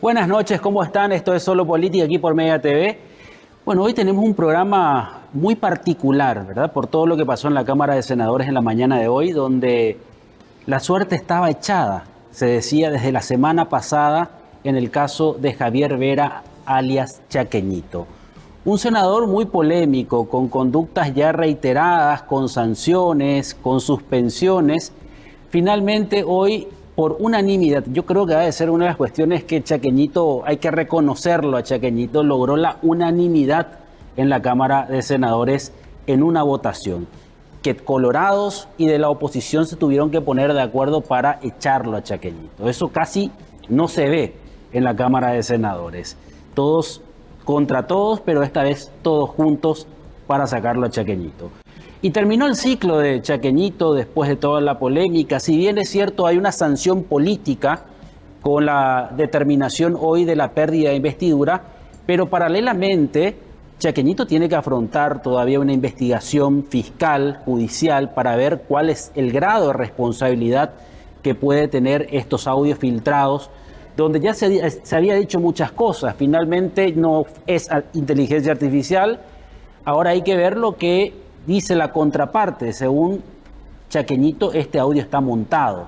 Buenas noches, ¿cómo están? Esto es Solo Política aquí por Mega TV. Bueno, hoy tenemos un programa muy particular, ¿verdad? Por todo lo que pasó en la Cámara de Senadores en la mañana de hoy, donde la suerte estaba echada, se decía desde la semana pasada, en el caso de Javier Vera, alias Chaqueñito. Un senador muy polémico, con conductas ya reiteradas, con sanciones, con suspensiones. Finalmente hoy, por unanimidad, yo creo que debe ser una de las cuestiones que Chaqueñito, hay que reconocerlo a Chaqueñito, logró la unanimidad en la Cámara de Senadores en una votación, que colorados y de la oposición se tuvieron que poner de acuerdo para echarlo a Chaqueñito. Eso casi no se ve en la Cámara de Senadores. Todos contra todos, pero esta vez todos juntos para sacarlo a Chaqueñito. Y terminó el ciclo de Chaqueñito después de toda la polémica. Si bien es cierto, hay una sanción política con la determinación hoy de la pérdida de investidura, pero paralelamente Chaqueñito tiene que afrontar todavía una investigación fiscal, judicial, para ver cuál es el grado de responsabilidad que puede tener estos audios filtrados, donde ya se había dicho muchas cosas. Finalmente no es inteligencia artificial. Ahora hay que ver lo que dice la contraparte. Según Chaqueñito, este audio está montado,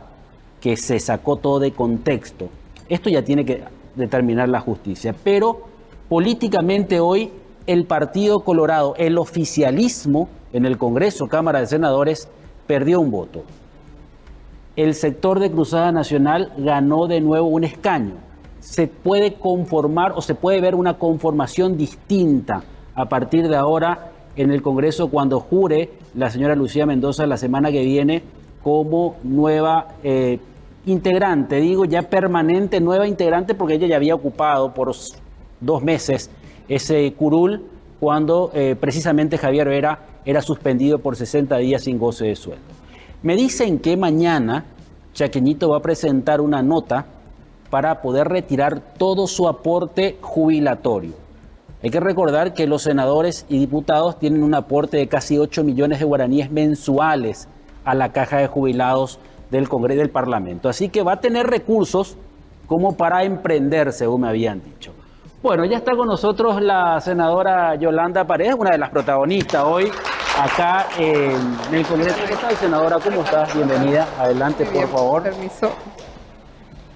que se sacó todo de contexto. Esto ya tiene que determinar la justicia. Pero políticamente hoy el Partido Colorado, el oficialismo en el Congreso, Cámara de Senadores, perdió un voto. El sector de Cruzada Nacional ganó de nuevo un escaño. Se puede conformar o se puede ver una conformación distinta a partir de ahora en el Congreso cuando jure la señora Lucía Mendoza la semana que viene como nueva integrante, digo ya permanente, nueva integrante, porque ella ya había ocupado por 2 meses ese curul cuando precisamente Javier Vera era suspendido por 60 días sin goce de sueldo. Me dicen que mañana Chaqueñito va a presentar una nota para poder retirar todo su aporte jubilatorio. Hay que recordar que los senadores y diputados tienen un aporte de casi 8 millones de guaraníes mensuales a la caja de jubilados del Congreso del Parlamento. Así que va a tener recursos como para emprender, según me habían dicho. Bueno, ya está con nosotros la senadora Yolanda Paredes, una de las protagonistas hoy acá en el Congreso. ¿Qué tal, senadora? ¿Cómo estás? Bienvenida. Adelante, por favor. Permiso.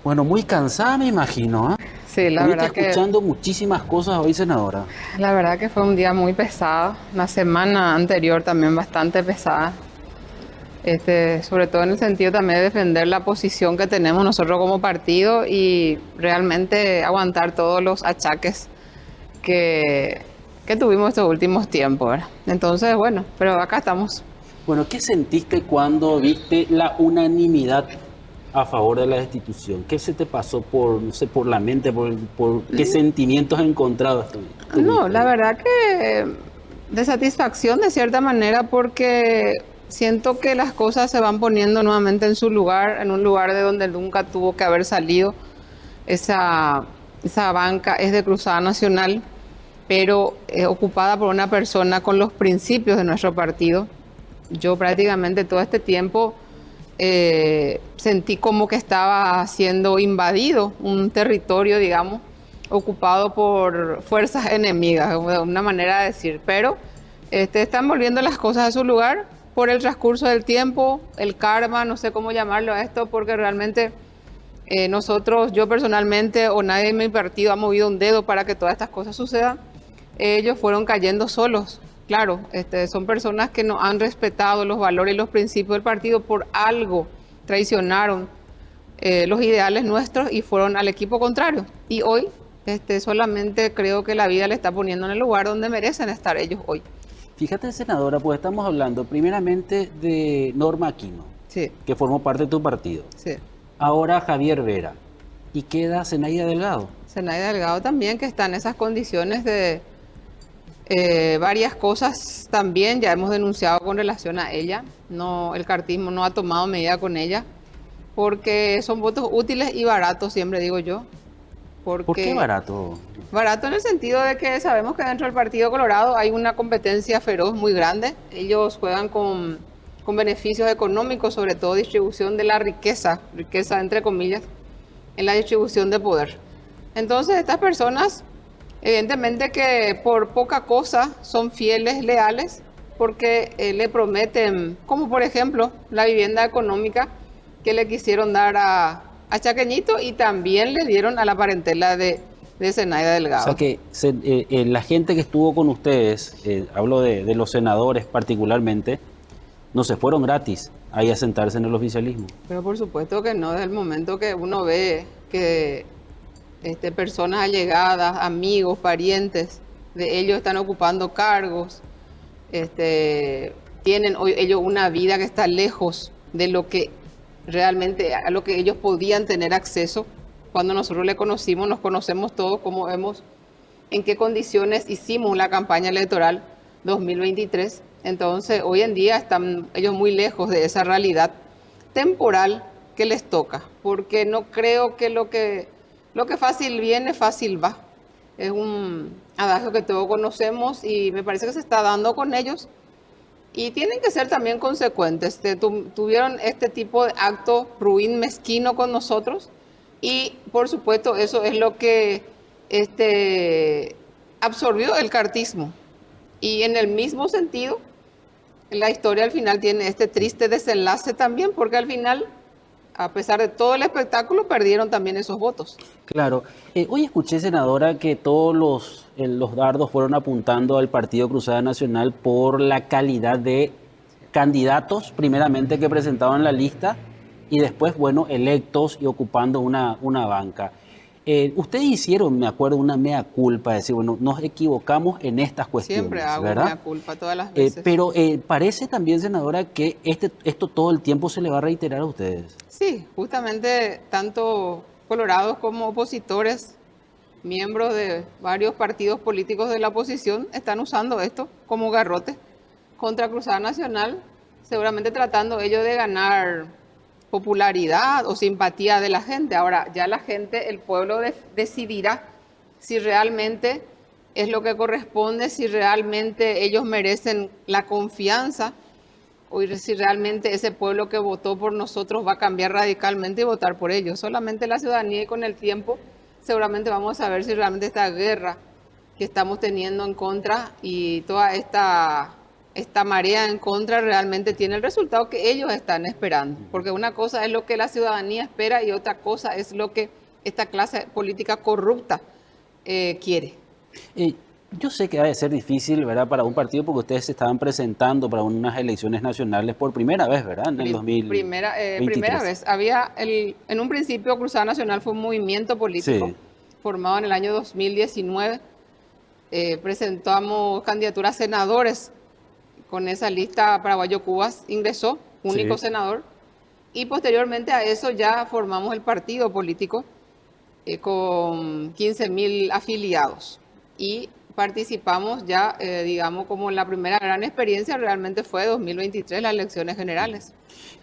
Bueno, muy cansada me imagino, ¿eh? Sí, la verdad que escuchando muchísimas cosas hoy, senadora. la verdad que fue un día muy pesado, una semana anterior también bastante pesada. Sobre todo en el sentido también de defender la posición que tenemos nosotros como partido y realmente aguantar todos los achaques que tuvimos estos últimos tiempos, ¿verdad? Entonces, bueno, pero acá estamos. Bueno, ¿qué sentiste cuando viste la unanimidad a favor de la destitución? ¿Qué se te pasó por, no sé, por la mente, por qué sentimientos encontrados tuviste? No, la verdad que de satisfacción de cierta manera, porque siento que las cosas se van poniendo nuevamente en su lugar, en un lugar de donde nunca tuvo que haber salido. Esa banca es de Cruzada Nacional, pero ocupada por una persona con los principios de nuestro partido. Yo prácticamente todo este tiempo sentí como que estaba siendo invadido un territorio, digamos, ocupado por fuerzas enemigas, una manera de decir. Pero están volviendo las cosas a su lugar por el transcurso del tiempo, el karma, no sé cómo llamarlo a esto, porque realmente nosotros, yo personalmente o nadie en mi partido ha movido un dedo para que todas estas cosas sucedan. Ellos fueron cayendo solos. Claro, son personas que no han respetado los valores y los principios del partido, por algo traicionaron los ideales nuestros y fueron al equipo contrario. Y hoy solamente creo que la vida le está poniendo en el lugar donde merecen estar ellos hoy. Fíjate, senadora, pues estamos hablando primeramente de Norma Aquino, Sí, que formó parte de tu partido. sí. Ahora Javier Vera. Y queda Zenaida Delgado. Zenaida Delgado también, que está en esas condiciones de varias cosas también. Ya hemos denunciado con relación a ella. No, el cartismo no ha tomado medida con ella, porque son votos útiles y baratos, siempre digo yo. ¿Por qué barato? Barato en el sentido de que sabemos que dentro del Partido Colorado hay una competencia feroz muy grande. Ellos juegan con beneficios económicos, sobre todo distribución de la riqueza entre comillas, en la distribución de poder. Entonces estas personas, evidentemente que por poca cosa son fieles, leales, porque le prometen, como por ejemplo la vivienda económica que le quisieron dar a Chaqueñito y también le dieron a la parentela de Zenaida O sea Delgado. que la gente que estuvo con ustedes, hablo de los senadores particularmente, no se fueron gratis ahí a sentarse en el oficialismo. Pero por supuesto que no, desde el momento que uno ve que personas allegadas, amigos, parientes de ellos están ocupando cargos, tienen hoy ellos una vida que está lejos de lo que realmente, a lo que ellos podían tener acceso. Cuando nosotros le conocimos, nos conocemos todos, como vemos en qué condiciones hicimos la campaña electoral 2023. Entonces, hoy en día están ellos muy lejos de esa realidad temporal que les toca, porque no creo que lo que fácil viene, fácil va. Es un adagio que todos conocemos y me parece que se está dando con ellos. Y tienen que ser también consecuentes. Tuvieron este tipo de acto ruin, mezquino con nosotros. Y por supuesto eso es lo que absorbió el cartismo. Y en el mismo sentido, la historia al final tiene este triste desenlace también, porque al final, a pesar de todo el espectáculo, perdieron también esos votos. Claro. Hoy escuché, senadora, que todos los dardos fueron apuntando al Partido Cruzada Nacional por la calidad de candidatos, primeramente, que presentaban la lista y después, bueno, electos y ocupando una banca. Ustedes hicieron, me acuerdo, una mea culpa, decir, bueno, nos equivocamos en estas cuestiones, Siempre hago ¿verdad? mea culpa todas las veces. Pero parece también, senadora, que esto todo el tiempo se le va a reiterar a ustedes. Sí, justamente tanto colorados como opositores, miembros de varios partidos políticos de la oposición, están usando esto como garrote contra Cruzada Nacional, seguramente tratando ellos de ganar popularidad o simpatía de la gente. Ahora, ya la gente, el pueblo decidirá si realmente es lo que corresponde, si realmente ellos merecen la confianza o si realmente ese pueblo que votó por nosotros va a cambiar radicalmente y votar por ellos. Solamente la ciudadanía y con el tiempo seguramente vamos a ver si realmente esta guerra que estamos teniendo en contra y toda esta marea en contra realmente tiene el resultado que ellos están esperando. Porque una cosa es lo que la ciudadanía espera y otra cosa es lo que esta clase política corrupta quiere. Yo sé que ha de ser difícil, ¿verdad?, para un partido, porque ustedes se estaban presentando para unas elecciones nacionales por primera vez, ¿verdad?, en el 2023. Primera vez. En un principio Cruzada Nacional fue un movimiento político Sí. formado en el año 2019. Presentamos candidaturas a senadores. Con esa lista Paraguayo Cubas ingresó, único Sí. senador. Y posteriormente a eso ya formamos el partido político con 15.000 afiliados. Y participamos ya, digamos, como la primera gran experiencia realmente fue 2023, las elecciones generales.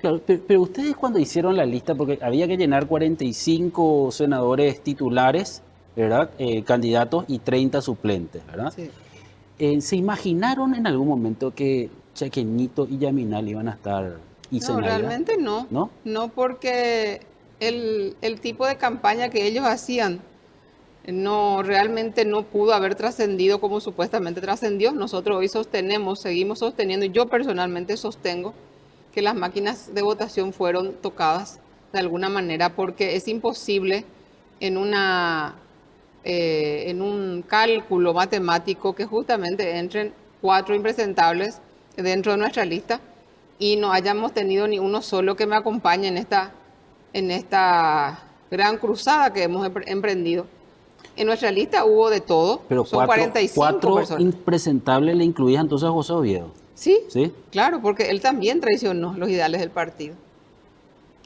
Claro, pero ustedes cuando hicieron la lista, porque había que llenar 45 senadores titulares, ¿verdad?, candidatos y 30 suplentes, ¿verdad? Sí. ¿Se imaginaron en algún momento que Chaqueñito y Yaminal iban a estar y No, Zenaida? realmente no. ¿No? No, porque el tipo de campaña que ellos hacían realmente no pudo haber trascendido como supuestamente trascendió. Nosotros hoy seguimos sosteniendo, y yo personalmente sostengo que las máquinas de votación fueron tocadas de alguna manera, porque es imposible en un cálculo matemático que justamente entren 4 impresentables dentro de nuestra lista y no hayamos tenido ni uno solo que me acompañe en esta gran cruzada que hemos emprendido. En nuestra lista hubo de todo, Pero son 45 cuatro personas. impresentables le incluían entonces a José Oviedo. Sí, ¿Sí? claro, porque él también traicionó los ideales del partido.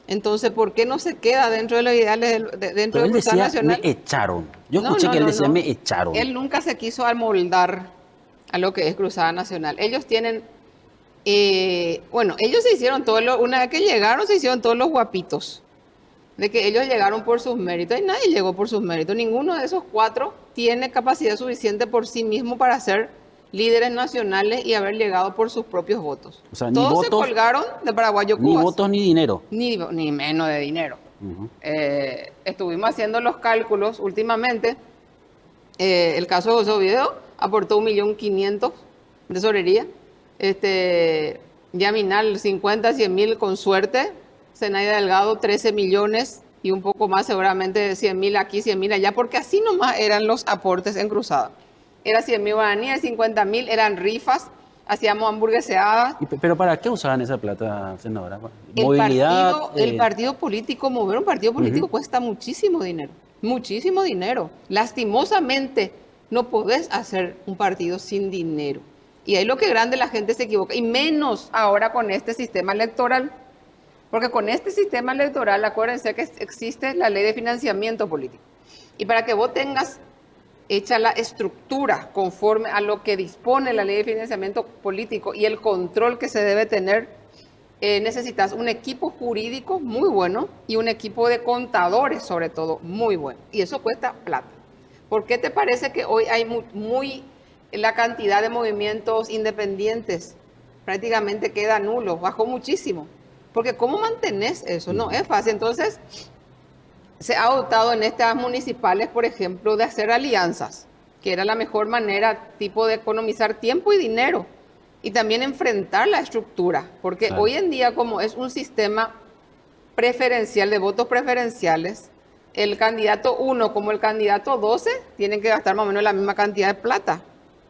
Entonces, ¿por qué no se queda dentro de los ideales dentro Pero de él Cruzada decía, Nacional? me echaron. Yo No, escuché no, que él no, decía, no. me echaron. Él nunca se quiso amoldar a lo que es Cruzada Nacional. Ellos tienen, ellos se hicieron una vez que llegaron, se hicieron todos los guapitos, de que ellos llegaron por sus méritos y nadie llegó por sus méritos. Ninguno de esos 4 tiene capacidad suficiente por sí mismo para ser líderes nacionales y haber llegado por sus propios votos. O sea, ni Todos se votos, colgaron de Paraguayo ni Cubas. votos ni dinero. Ni menos de dinero. Estuvimos haciendo los cálculos últimamente. El caso de José Oviedo aportó 1.500.000 de tesorería. Yaminal 50, 100.000 con suerte. Zenaida Delgado 13 millones y un poco más, seguramente 100.000 aquí, 100.000 allá, porque así nomás eran los aportes en Cruzada. Era 100.000 guaraníes, 50.000 eran rifas, hacíamos hamburgueseadas. ¿Pero para qué usaban esa plata, senadora? El Movilidad. el partido político, mover un partido político cuesta muchísimo dinero, muchísimo dinero. Lastimosamente, no podés hacer un partido sin dinero. Y ahí lo que grande la gente se equivoca, y menos ahora con este sistema electoral. Porque con este sistema electoral, acuérdense que existe la ley de financiamiento político. Y para que vos tengas hecha la estructura conforme a lo que dispone la ley de financiamiento político y el control que se debe tener, necesitas un equipo jurídico muy bueno y un equipo de contadores, sobre todo, muy bueno. Y eso cuesta plata. ¿Por qué te parece que hoy hay la cantidad de movimientos independientes prácticamente queda nulo, bajó muchísimo? Porque ¿cómo mantenés eso? No es fácil. Entonces, se ha optado en estas municipales, por ejemplo, de hacer alianzas, que era la mejor manera, tipo de economizar tiempo y dinero, y también enfrentar la estructura, porque Claro. hoy en día, como es un sistema preferencial, de votos preferenciales, el candidato 1 como el candidato 12 tienen que gastar más o menos la misma cantidad de plata.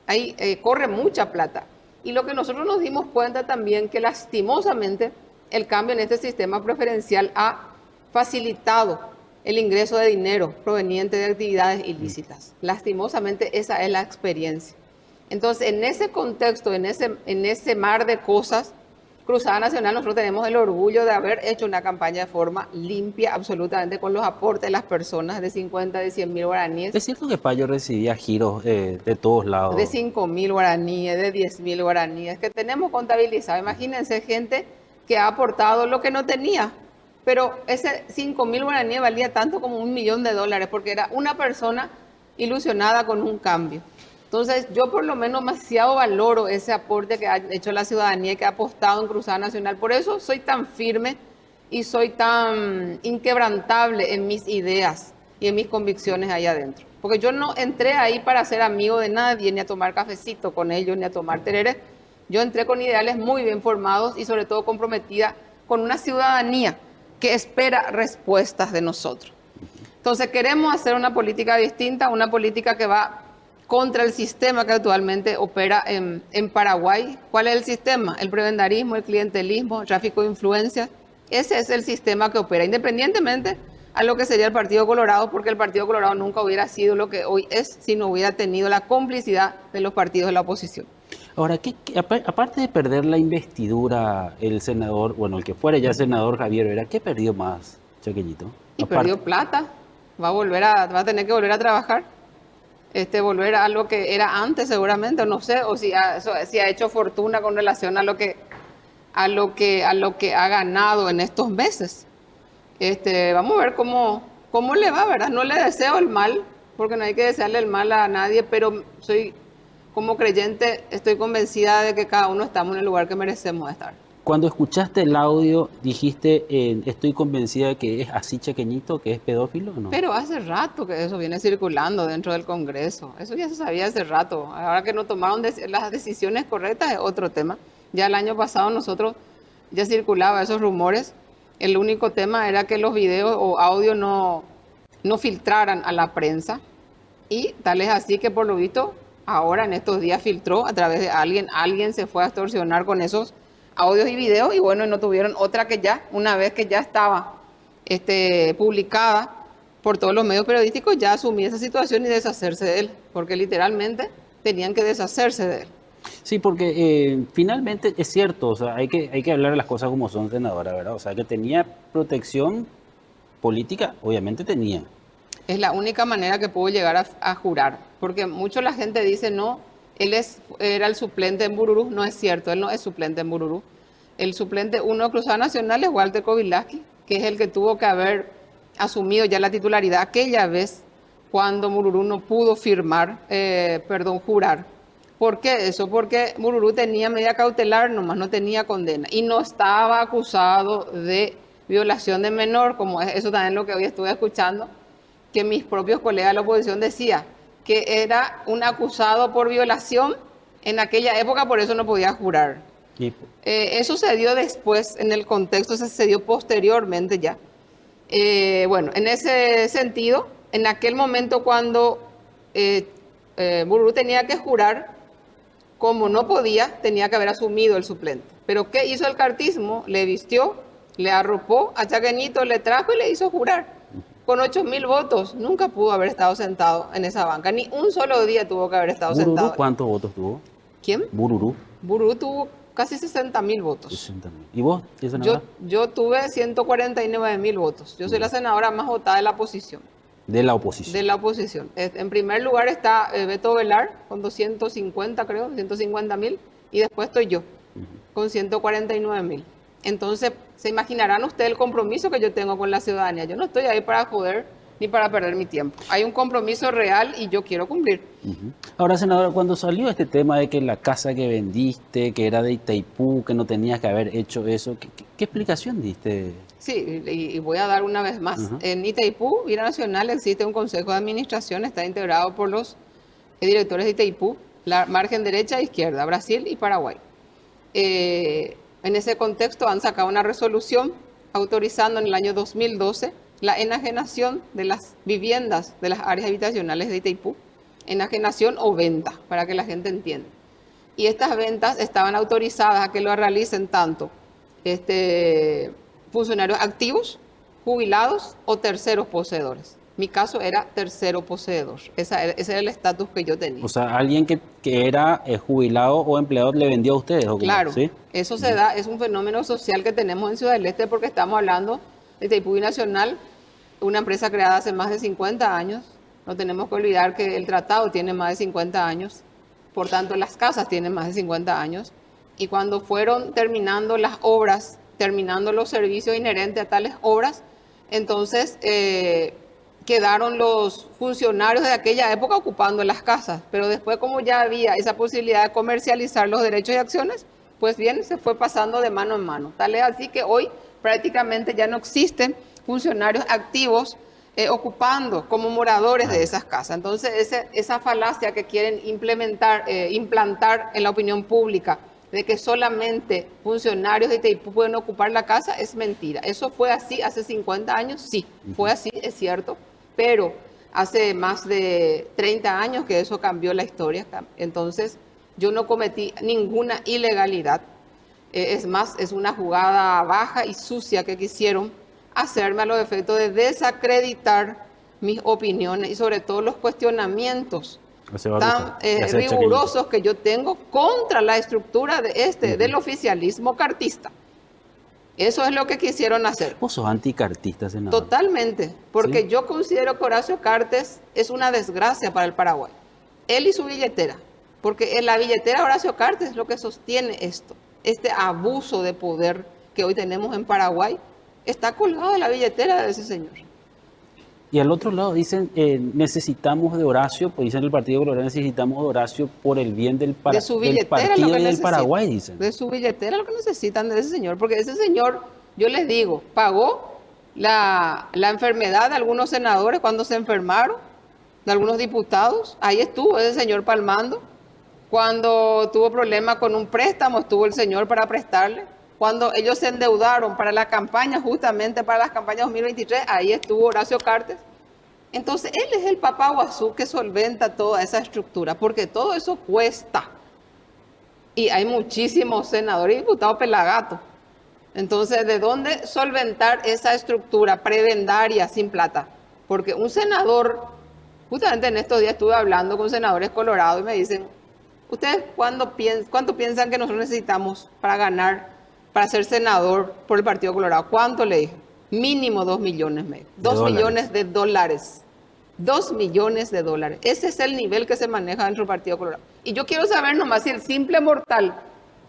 Ahí corre mucha plata. Y lo que nosotros nos dimos cuenta también, que lastimosamente el cambio en este sistema preferencial ha facilitado el ingreso de dinero proveniente de actividades ilícitas. Lastimosamente esa es la experiencia. Entonces, en ese contexto, en ese mar de cosas, Cruzada Nacional, nosotros tenemos el orgullo de haber hecho una campaña de forma limpia, absolutamente, con los aportes de las personas de 50, de 100.000 guaraníes, Es cierto que Payo recibía giros de todos lados. de 5.000 guaraníes, de 10.000 guaraníes, que tenemos contabilizado. Imagínense gente que ha aportado lo que no tenía, pero ese 5.000 guaraníes valía tanto como $1.000.000, porque era una persona ilusionada con un cambio. Entonces, yo por lo menos demasiado valoro ese aporte que ha hecho la ciudadanía y que ha apostado en Cruzada Nacional. Por eso soy tan firme y soy tan inquebrantable en mis ideas y en mis convicciones ahí adentro. Porque yo no entré ahí para ser amigo de nadie, ni a tomar cafecito con ellos, ni a tomar tereré. Yo entré con ideales muy bien formados y sobre todo comprometida con una ciudadanía que espera respuestas de nosotros. Entonces queremos hacer una política distinta, una política que va contra el sistema que actualmente opera en Paraguay. ¿Cuál es el sistema? El prebendarismo, el clientelismo, el tráfico de influencias. Ese es el sistema que opera, independientemente a lo que sería el Partido Colorado, porque el Partido Colorado nunca hubiera sido lo que hoy es si no hubiera tenido la complicidad de los partidos de la oposición. Ahora, aparte de perder la investidura, el senador, bueno, el que fuera ya senador Javier Vera, ¿qué perdió más, Chaqueñito? Y Aparte, perdió plata, va a tener que volver a trabajar, volver a lo que era antes seguramente, o no sé, o si ha hecho fortuna con relación a lo que ha ganado en estos meses. Vamos a ver cómo le va, ¿verdad? No le deseo el mal, porque no hay que desearle el mal a nadie, pero como creyente, estoy convencida de que cada uno estamos en el lugar que merecemos estar. cuando escuchaste el audio, dijiste, estoy convencida de que es así Chaqueñito, que es pedófilo, ¿o no? Pero hace rato que eso viene circulando dentro del Congreso. Eso ya se sabía hace rato. Ahora que no tomaron las decisiones correctas es otro tema. Ya el año pasado nosotros ya circulaba esos rumores. El único tema era que los videos o audios no filtraran a la prensa. Y tal es así que por lo visto ahora en estos días filtró a través de alguien se fue a extorsionar con esos audios y videos y bueno, no tuvieron otra que ya, una vez que ya estaba publicada por todos los medios periodísticos, ya asumir esa situación y deshacerse de él, porque literalmente tenían que deshacerse de él. Sí, porque finalmente es cierto, o sea, hay que hablar de las cosas como son, senadora, ¿verdad? O sea, que tenía protección política, obviamente tenía. Es la única manera que puedo llegar a jurar, porque mucho la gente dice, no, era el suplente en Bururú. No es cierto, él no es suplente en Bururú. El suplente uno de Cruzada Nacional es Walter Kovilaski, que es el que tuvo que haber asumido ya la titularidad aquella vez cuando Bururú no pudo jurar. ¿Por qué eso? Porque Bururú tenía medida cautelar, nomás no tenía condena y no estaba acusado de violación de menor, como es eso también lo que hoy estuve escuchando, que mis propios colegas de la oposición decían que era un acusado por violación en aquella época, por eso no podía jurar. Y, Eso se dio después, en el contexto, se dio posteriormente ya. Bueno, en ese sentido, en aquel momento cuando Bururu tenía que jurar, como no podía, tenía que haber asumido el suplente. Pero ¿qué hizo el cartismo? Le vistió, le arropó a Chaqueñito, le trajo y le hizo jurar. Con 8.000 votos, nunca pudo haber estado sentado en esa banca. Ni un solo día tuvo que haber estado ¿Bururu sentado. cuántos votos tuvo? ¿Quién? Bururu. Bururu tuvo casi 60.000 votos. 60.000. ¿Y vos? ¿Qué senadora? Yo tuve 149.000 votos. Yo soy la senadora más votada de la oposición. De la oposición. De la oposición. En primer lugar está Beto Velar con 250, creo, 150.000. Y después estoy yo, con 149.000. Entonces, se imaginarán ustedes el compromiso que yo tengo con la ciudadanía. Yo no estoy ahí para joder ni para perder mi tiempo. Hay un compromiso real y yo quiero cumplir. Ahora, senadora, cuando salió este tema de que la casa que vendiste, que era de Itaipú, que no tenías que haber hecho eso, ¿qué explicación diste? Sí, y voy a dar una vez más. En Itaipú, Vía Nacional, existe un consejo de administración, está integrado por los directores de Itaipú, la margen derecha e izquierda, Brasil y Paraguay. En ese contexto han sacado una resolución autorizando en el año 2012 la enajenación de las viviendas de las áreas habitacionales de Itaipú, enajenación o venta, para que la gente entienda. Y estas ventas estaban autorizadas a que lo realicen tanto funcionarios activos, jubilados o terceros poseedores. Mi caso era tercero poseedor. Ese era el estatus que yo tenía. O sea, alguien que era jubilado o empleado le vendió a ustedes. ¿O cómo? Claro, ¿Sí? eso se da, es un fenómeno social que tenemos en Ciudad del Este porque estamos hablando de Itaipú Nacional, una empresa creada hace más de 50 años. No tenemos que olvidar que el tratado tiene más de 50 años, por tanto las casas tienen más de 50 años. Y cuando fueron terminando las obras, terminando los servicios inherentes a tales obras, entonces quedaron los funcionarios de aquella época ocupando las casas. Pero después, como ya había esa posibilidad de comercializar los derechos y acciones, pues bien, se fue pasando de mano en mano. Tal es así que hoy prácticamente ya no existen funcionarios activos ocupando como moradores de esas casas. Entonces, esa falacia que quieren implantar en la opinión pública, de que solamente funcionarios de Itaipú pueden ocupar la casa, es mentira. Eso fue así hace 50 años, sí, fue así, es cierto, pero hace más de 30 años que eso cambió la historia. Entonces, yo no cometí ninguna ilegalidad. Es más, es una jugada baja y sucia que quisieron hacerme a los efectos de desacreditar mis opiniones y sobre todo los cuestionamientos tan rigurosos que yo tengo contra la estructura del oficialismo cartista. Eso es lo que quisieron hacer. ¿Vos sos anticartista, senador? Totalmente, porque ¿Sí? yo considero que Horacio Cartes es una desgracia para el Paraguay. Él y su billetera, porque en la billetera de Horacio Cartes es lo que sostiene esto. Este abuso de poder que hoy tenemos en Paraguay está colgado de la billetera de ese señor. Y al otro lado dicen, necesitamos de Horacio, pues dicen el Partido Colorado, necesitamos de Horacio por el bien del, de su billetera, del partido lo que y del Paraguay, dicen. De su billetera lo que necesitan de ese señor, porque ese señor, yo les digo, pagó la enfermedad de algunos senadores cuando se enfermaron, de algunos diputados, ahí estuvo ese señor palmando. Cuando tuvo problemas con un préstamo, estuvo el señor para prestarle. Cuando ellos se endeudaron para la campaña, justamente para las campañas 2023, ahí estuvo Horacio Cartes. Entonces, él es el papá Guazú que solventa toda esa estructura, porque todo eso cuesta. Y hay muchísimos senadores y diputados pelagatos. Entonces, ¿de dónde solventar esa estructura prebendaria sin plata? Porque un senador, justamente en estos días estuve hablando con senadores colorados y me dicen, ¿ustedes cuánto piensan que nosotros necesitamos para ganar, para ser senador por el Partido Colorado? ¿Cuánto le dije? Mínimo 2 millones, 2 millones de dólares. 2 millones de dólares. Ese es el nivel que se maneja dentro del Partido Colorado. Y yo quiero saber nomás si el simple mortal,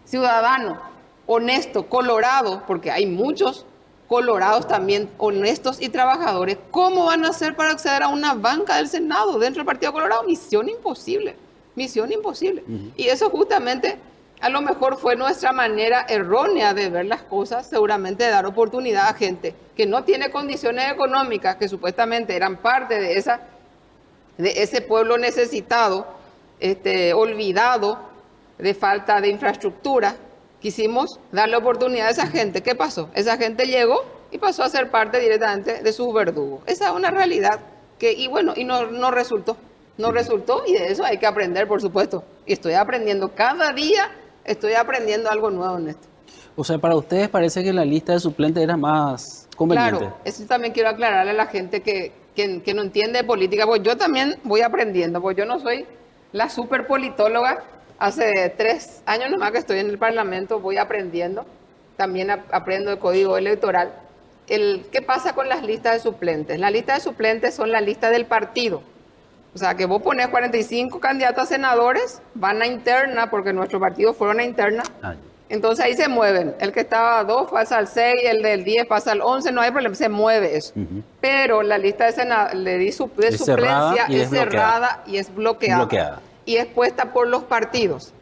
ciudadano, honesto, colorado, porque hay muchos colorados también honestos y trabajadores, ¿cómo van a hacer para acceder a una banca del Senado dentro del Partido Colorado? Misión imposible. Misión imposible. Y eso justamente A lo mejor fue nuestra manera errónea de ver las cosas, seguramente de dar oportunidad a gente que no tiene condiciones económicas, que supuestamente eran parte de ese pueblo necesitado, olvidado, de falta de infraestructura. Quisimos darle oportunidad a esa gente. ¿Qué pasó? Esa gente llegó y pasó a ser parte directamente de sus verdugos. Esa es una realidad y no resultó. No resultó, y de eso hay que aprender, por supuesto. Y estoy aprendiendo cada día, estoy aprendiendo algo nuevo en esto. O sea, para ustedes parece que la lista de suplentes era más conveniente. Claro, eso también quiero aclararle a la gente que no entiende de política, pues yo también voy aprendiendo, pues yo no soy la super politóloga. Hace 3 años nomás que estoy en el Parlamento, voy aprendiendo. También aprendo el código electoral. ¿Qué pasa con las listas de suplentes? Las listas de suplentes son la lista del partido. O sea, que vos pones 45 candidatos a senadores, van a interna, porque nuestro partido fueron a interna. Entonces ahí se mueven. El que estaba a 2 pasa al 6, el del 10 pasa al 11, no hay problema, se mueve eso. Pero la lista de suplencia es cerrada y es bloqueada. Y es puesta por los partidos.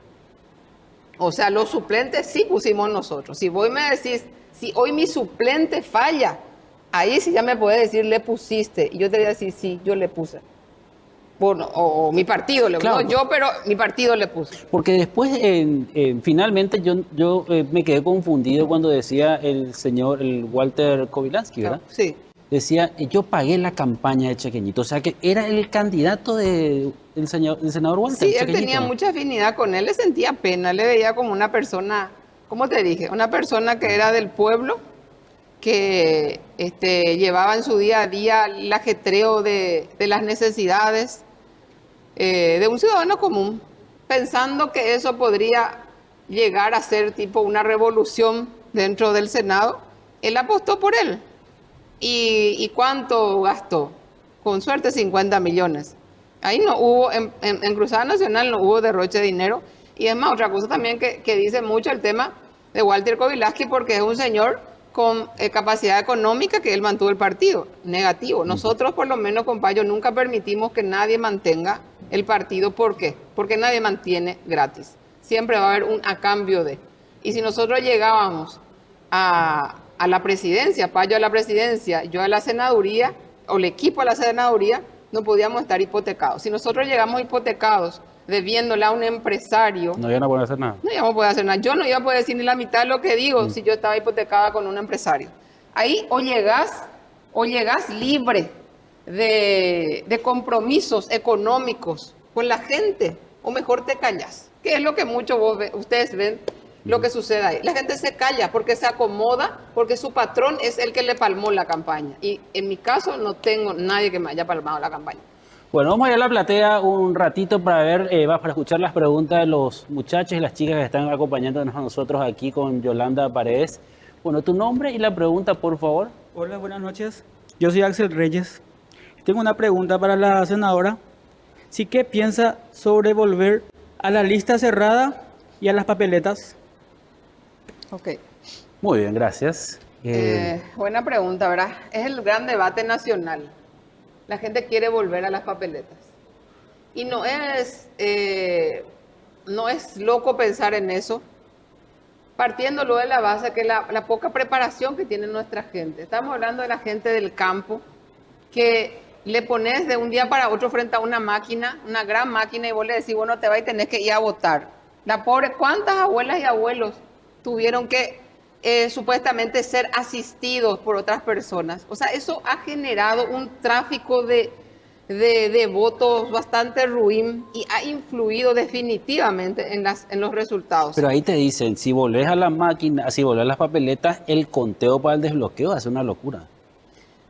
O sea, los suplentes sí pusimos nosotros. Si vos me decís, si hoy mi suplente falla, ahí sí ya me puede decir, le pusiste. Y yo te voy a decir, sí, yo le puse. Bueno, o mi partido le puso. Claro, no yo, pero mi partido le puso. Porque después, finalmente, yo me quedé confundido cuando decía el Walter Kobylanski, ¿verdad? Sí. Decía, yo pagué la campaña de Chequeñito. O sea, que era el candidato del senador Walter. Sí, él Chequeñito. Tenía mucha afinidad con él, le sentía pena, le veía como una persona, ¿cómo te dije? Una persona que era del pueblo, que llevaba en su día a día el ajetreo de las necesidades de un ciudadano común, pensando que eso podría llegar a ser tipo una revolución dentro del Senado. Él apostó por él. ¿Y cuánto gastó? Con suerte 50 millones. Ahí no hubo, en Cruzada Nacional no hubo derroche de dinero. Y es más, otra cosa también que dice mucho el tema de Walter Kobylanski, porque es un señor con capacidad económica que él mantuvo el partido. Negativo. Nosotros, por lo menos, compañeros, nunca permitimos que nadie mantenga el partido. ¿Por qué? Porque nadie mantiene gratis. Siempre va a haber un a cambio de. Y si nosotros llegábamos a la presidencia, Payo a la presidencia, yo a la senaduría, o el equipo a la senaduría, no podíamos estar hipotecados. Si nosotros llegamos hipotecados, debiéndole a un empresario... No iban a poder hacer nada. No íbamos a poder hacer nada. Yo no iba a poder decir ni la mitad de lo que digo si yo estaba hipotecada con un empresario. Ahí o llegás libre de compromisos económicos con la gente, o mejor te callas. Que es lo que muchos ustedes ven, lo que sucede ahí. La gente se calla porque se acomoda, porque su patrón es el que le palmó la campaña. Y en mi caso no tengo nadie que me haya palmado la campaña. Bueno, vamos a ir a la platea un ratito para escuchar las preguntas de los muchachos y las chicas que están acompañándonos a nosotros aquí con Yolanda Paredes. Bueno, tu nombre y la pregunta, por favor. Hola, buenas noches. Yo soy Axel Reyes. Tengo una pregunta para la senadora. ¿Sí qué piensa sobre volver a la lista cerrada y a las papeletas? Ok. Muy bien, gracias. Buena pregunta, ¿verdad? Es el gran debate nacional. La gente quiere volver a las papeletas. Y no es loco pensar en eso, partiéndolo de la base que la poca preparación que tiene nuestra gente. Estamos hablando de la gente del campo, que le pones de un día para otro frente a una máquina, una gran máquina, y vos le decís, bueno, te vas y tenés que ir a votar. La pobre, ¿cuántas abuelas y abuelos tuvieron que supuestamente ser asistidos por otras personas? O sea, eso ha generado un tráfico de votos bastante ruin y ha influido definitivamente en los resultados. Pero ahí te dicen, si volvés a la máquina, si volvés a las papeletas, el conteo para el desbloqueo es una locura.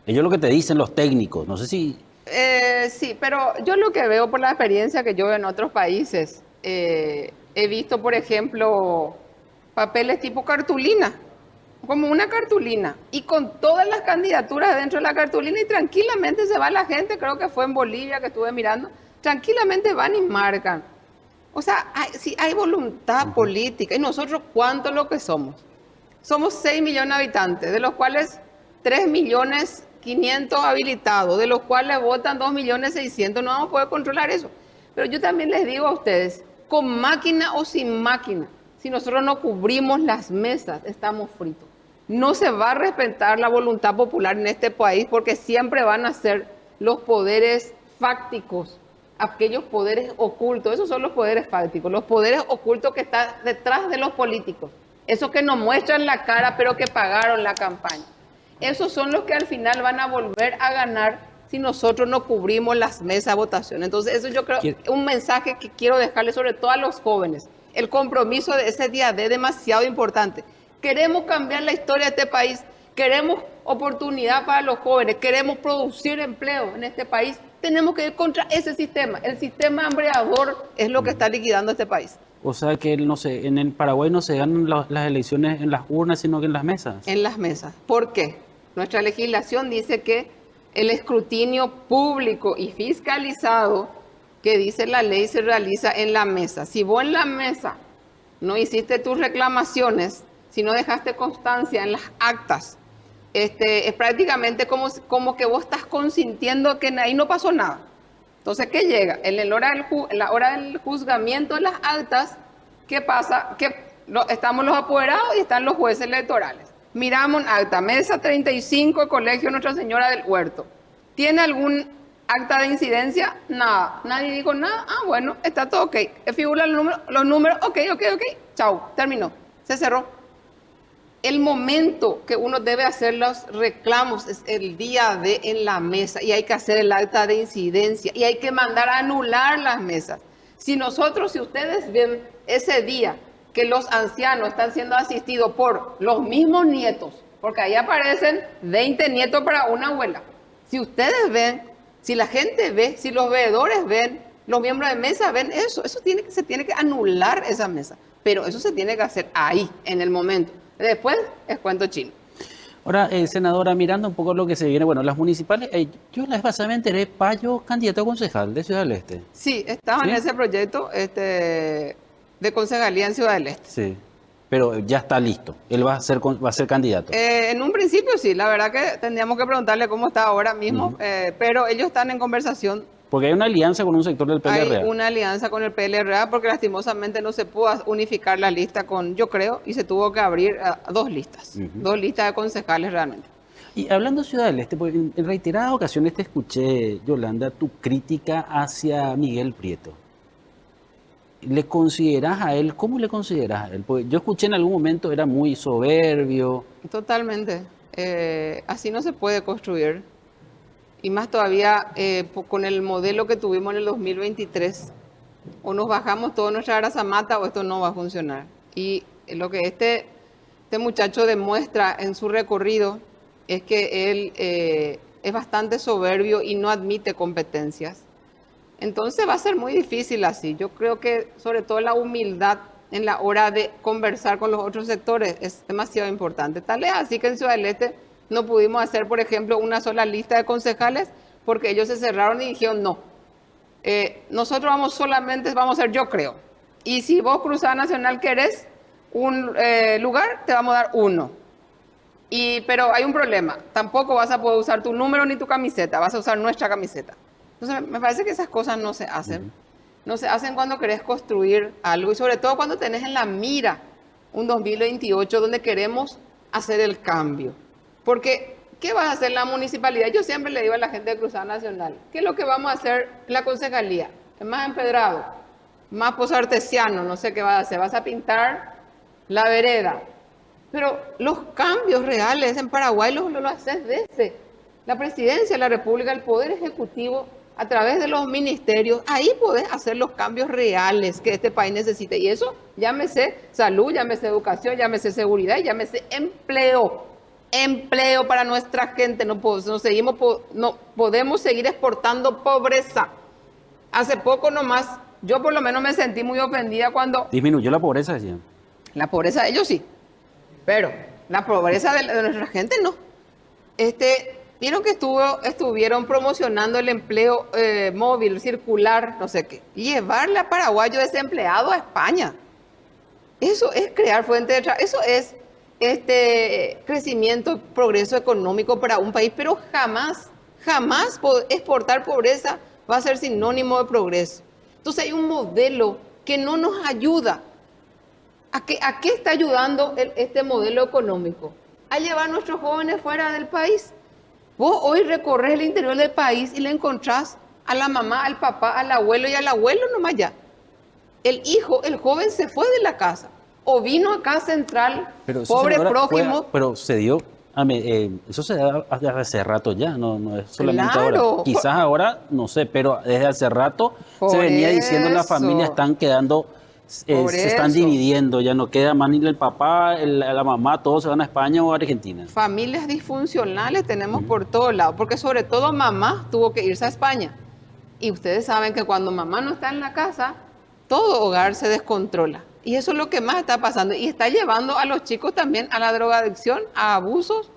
Ellos lo que te dicen los técnicos, no sé si... Sí, pero yo lo que veo por la experiencia que yo veo en otros países, he visto, por ejemplo, papeles tipo cartulina, como una cartulina, y con todas las candidaturas dentro de la cartulina, y tranquilamente se va la gente. Creo que fue en Bolivia que estuve mirando, tranquilamente van y marcan. O sea, si hay voluntad política, y nosotros, ¿cuánto lo que somos? Somos 6 millones de habitantes, de los cuales 3.500.000 habilitados, de los cuales votan 2.600.000, no vamos a poder controlar eso. Pero yo también les digo a ustedes, con máquina o sin máquina, si nosotros no cubrimos las mesas, estamos fritos. No se va a respetar la voluntad popular en este país porque siempre van a ser los poderes fácticos, aquellos poderes ocultos, esos son los poderes fácticos, los poderes ocultos que están detrás de los políticos, esos que nos muestran la cara pero que pagaron la campaña. Esos son los que al final van a volver a ganar si nosotros no cubrimos las mesas de votación. Entonces eso yo creo que es un mensaje que quiero dejarle sobre todo a los jóvenes. El compromiso de ese día D es demasiado importante. Queremos cambiar la historia de este país, queremos oportunidad para los jóvenes, queremos producir empleo en este país. Tenemos que ir contra ese sistema. El sistema hambreador es lo que está liquidando este país. O sea que no sé, en el Paraguay no se ganan las elecciones en las urnas, sino que en las mesas. En las mesas. ¿Por qué? Nuestra legislación dice que el escrutinio público y fiscalizado que dice la ley se realiza en la mesa. Si vos en la mesa no hiciste tus reclamaciones, si no dejaste constancia en las actas, es prácticamente como que vos estás consintiendo que ahí no pasó nada. Entonces, ¿qué llega? En la hora del juzgamiento de las actas, ¿qué pasa? Que estamos los apoderados y están los jueces electorales. Miramos acta, mesa 35, Colegio Nuestra Señora del Huerto. ¿Tiene algún acta de incidencia? Nada. Nadie dijo nada. Ah, bueno, está todo ok. Figuran los números, ok. Chau, terminó. Se cerró. El momento que uno debe hacer los reclamos es el día D en la mesa y hay que hacer el acta de incidencia y hay que mandar a anular las mesas. Si ustedes ven ese día que los ancianos están siendo asistidos por los mismos nietos, porque ahí aparecen 20 nietos para una abuela. Si ustedes ven, si la gente ve, si los veedores ven, los miembros de mesa ven eso se tiene que anular esa mesa. Pero eso se tiene que hacer ahí, en el momento. Después es cuento chino. Ahora, senadora, mirando un poco lo que se viene, bueno, las municipales, yo la vez pasada me enteré, Payo, candidato a concejal de Ciudad del Este. Sí, estaba en ese proyecto de concejalía en Ciudad del Este. Sí, pero ya está listo, él va a ser candidato. En un principio sí, la verdad que tendríamos que preguntarle cómo está ahora mismo, pero ellos están en conversación. Porque hay una alianza con un sector del PLRA. Hay una alianza con el PLRA porque lastimosamente no se pudo unificar la lista yo creo, y se tuvo que abrir dos listas, dos listas de concejales realmente. Y hablando de Ciudad del Este, pues, en reiteradas ocasiones te escuché, Yolanda, tu crítica hacia Miguel Prieto. ¿Le consideras a él? ¿Cómo le consideras a él? Pues yo escuché en algún momento, era muy soberbio. Totalmente. Así no se puede construir. Y más todavía con el modelo que tuvimos en el 2023, o nos bajamos toda nuestra grasa mata o esto no va a funcionar. Y lo que este muchacho demuestra en su recorrido es que él es bastante soberbio y no admite competencias. Entonces va a ser muy difícil así. Yo creo que sobre todo la humildad en la hora de conversar con los otros sectores es demasiado importante. Tal es así que en Ciudad del Este no pudimos hacer, por ejemplo, una sola lista de concejales porque ellos se cerraron y dijeron no. Nosotros vamos a ser yo creo. Y si vos Cruzada Nacional querés un lugar, te vamos a dar uno. Pero hay un problema. Tampoco vas a poder usar tu número ni tu camiseta. Vas a usar nuestra camiseta. Entonces, me parece que esas cosas no se hacen. No se hacen cuando querés construir algo. Y sobre todo cuando tenés en la mira un 2028 donde queremos hacer el cambio. Porque, ¿qué va a hacer la municipalidad? Yo siempre le digo a la gente de Cruzada Nacional, ¿qué es lo que vamos a hacer en la concejalía? Es más empedrado, más pozo artesiano, no sé qué vas a hacer. Vas a pintar la vereda. Pero los cambios reales en Paraguay lo haces desde la presidencia de la República, el Poder Ejecutivo, a través de los ministerios. Ahí podés hacer los cambios reales que este país necesita. Y eso, llámese salud, llámese educación, llámese seguridad, llámese empleo. Empleo para nuestra gente. No podemos seguir exportando pobreza. Hace poco nomás, yo por lo menos me sentí muy ofendida cuando... ¿Disminuyó la pobreza, decían? La pobreza de ellos sí, pero la pobreza de nuestra gente no. Vieron que estuvieron promocionando el empleo móvil, circular, no sé qué. Llevarle a paraguayo desempleado a España. Eso es crear fuente de trabajo. Eso es crecimiento, progreso económico para un país, pero jamás exportar pobreza va a ser sinónimo de progreso. Entonces hay un modelo que no nos ayuda. ¿A qué está ayudando este modelo económico? A llevar a nuestros jóvenes fuera del país. Vos hoy recorres el interior del país y le encontrás a la mamá, al papá, al abuelo y al abuelo nomás ya. El hijo, el joven se fue de la casa o vino acá a Central, Pero eso, pobre senadora, prójimo. pero se dio, eso se da desde hace rato ya, no es solamente Claro. ahora. Quizás ahora, no sé, pero desde hace rato Por se venía diciendo las eso. familias están quedando, Por se están eso. dividiendo, ya no queda más ni el papá, la mamá, todos se van a España o a Argentina. Familias disfuncionales tenemos por todos lados, porque sobre todo mamá tuvo que irse a España. Y ustedes saben que cuando mamá no está en la casa, todo hogar se descontrola. Y eso es lo que más está pasando. Y está llevando a los chicos también a la drogadicción, a abusos,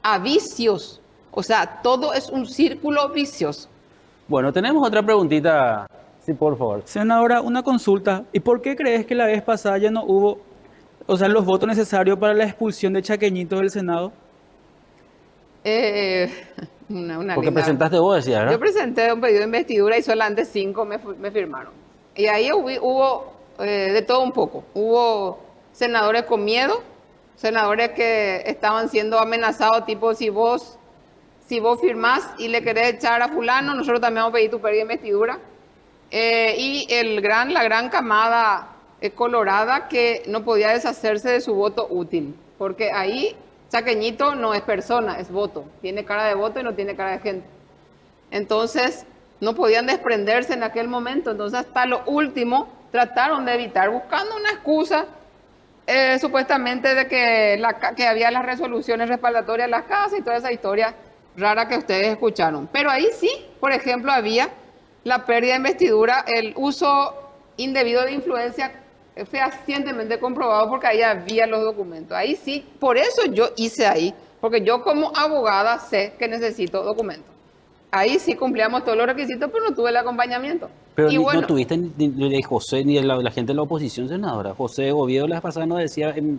a vicios. O sea, todo es un círculo vicioso. Bueno, tenemos otra preguntita. Sí, por favor. Senadora, una consulta. ¿Y por qué crees que la vez pasada ya no hubo, o sea, los votos necesarios para la expulsión de Chaqueñito del Senado? Una Porque linda- presentaste vos, decías, ¿verdad? Yo presenté un pedido de investidura y solamente 5 me firmaron. Y ahí hubo de todo un poco. Hubo senadores con miedo, senadores que estaban siendo amenazados, tipo si vos firmás y le querés echar a fulano, nosotros también vamos a pedir tu pedido de investidura. Y la gran camada colorada que no podía deshacerse de su voto útil, porque ahí Chaqueñito no es persona, es voto. Tiene cara de voto y no tiene cara de gente. Entonces, no podían desprenderse en aquel momento. Entonces, hasta lo último, trataron de evitar, buscando una excusa, supuestamente de que había las resoluciones respaldatorias de las casas y toda esa historia rara que ustedes escucharon. Pero ahí sí, por ejemplo, había la pérdida de investidura, el uso indebido de influencia fehacientemente comprobado porque ahí había los documentos. Ahí sí, por eso yo hice ahí, porque yo como abogada sé que necesito documentos. Ahí sí cumplíamos todos los requisitos, pero no tuve el acompañamiento. Pero Y bueno, no tuviste ni de José ni de la gente de la oposición, senadora. José Oviedo la vez pasada nos decía en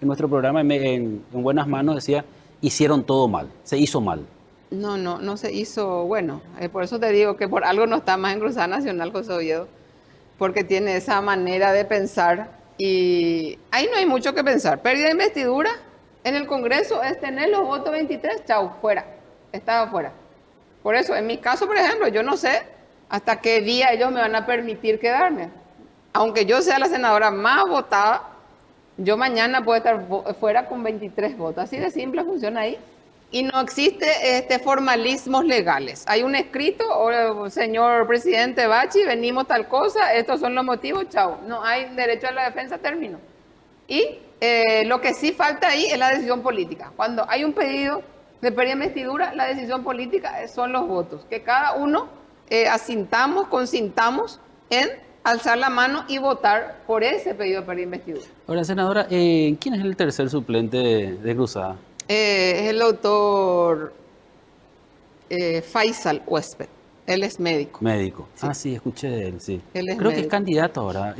nuestro programa, en Buenas Manos, decía, hicieron todo mal, se hizo mal. no se hizo, bueno, por eso te digo que por algo no está más en Cruzada Nacional José Oviedo, porque tiene esa manera de pensar y ahí no hay mucho que pensar. Pérdida de investidura en el Congreso es tener los votos 23, chau, fuera, estaba fuera. Por eso, en mi caso, por ejemplo, yo no sé hasta qué día ellos me van a permitir quedarme. Aunque yo sea la senadora más votada, yo mañana puedo estar fuera con 23 votos. Así de simple funciona ahí. Y no existe formalismos legales. Hay un escrito, señor presidente Bachi, venimos tal cosa, estos son los motivos, chao. No hay derecho a la defensa, término. Y lo que sí falta ahí es la decisión política. Cuando hay un pedido de pérdida de investidura, la decisión política son los votos. Que cada uno consintamos en alzar la mano y votar por ese pedido de pérdida de investidura. Ahora, senadora, ¿quién es el tercer suplente de Cruzada? Es el doctor Faisal Huésped. Él es médico. Médico. Sí. Ah, sí, escuché de él, sí. Él es Creo que es médico. candidato ahora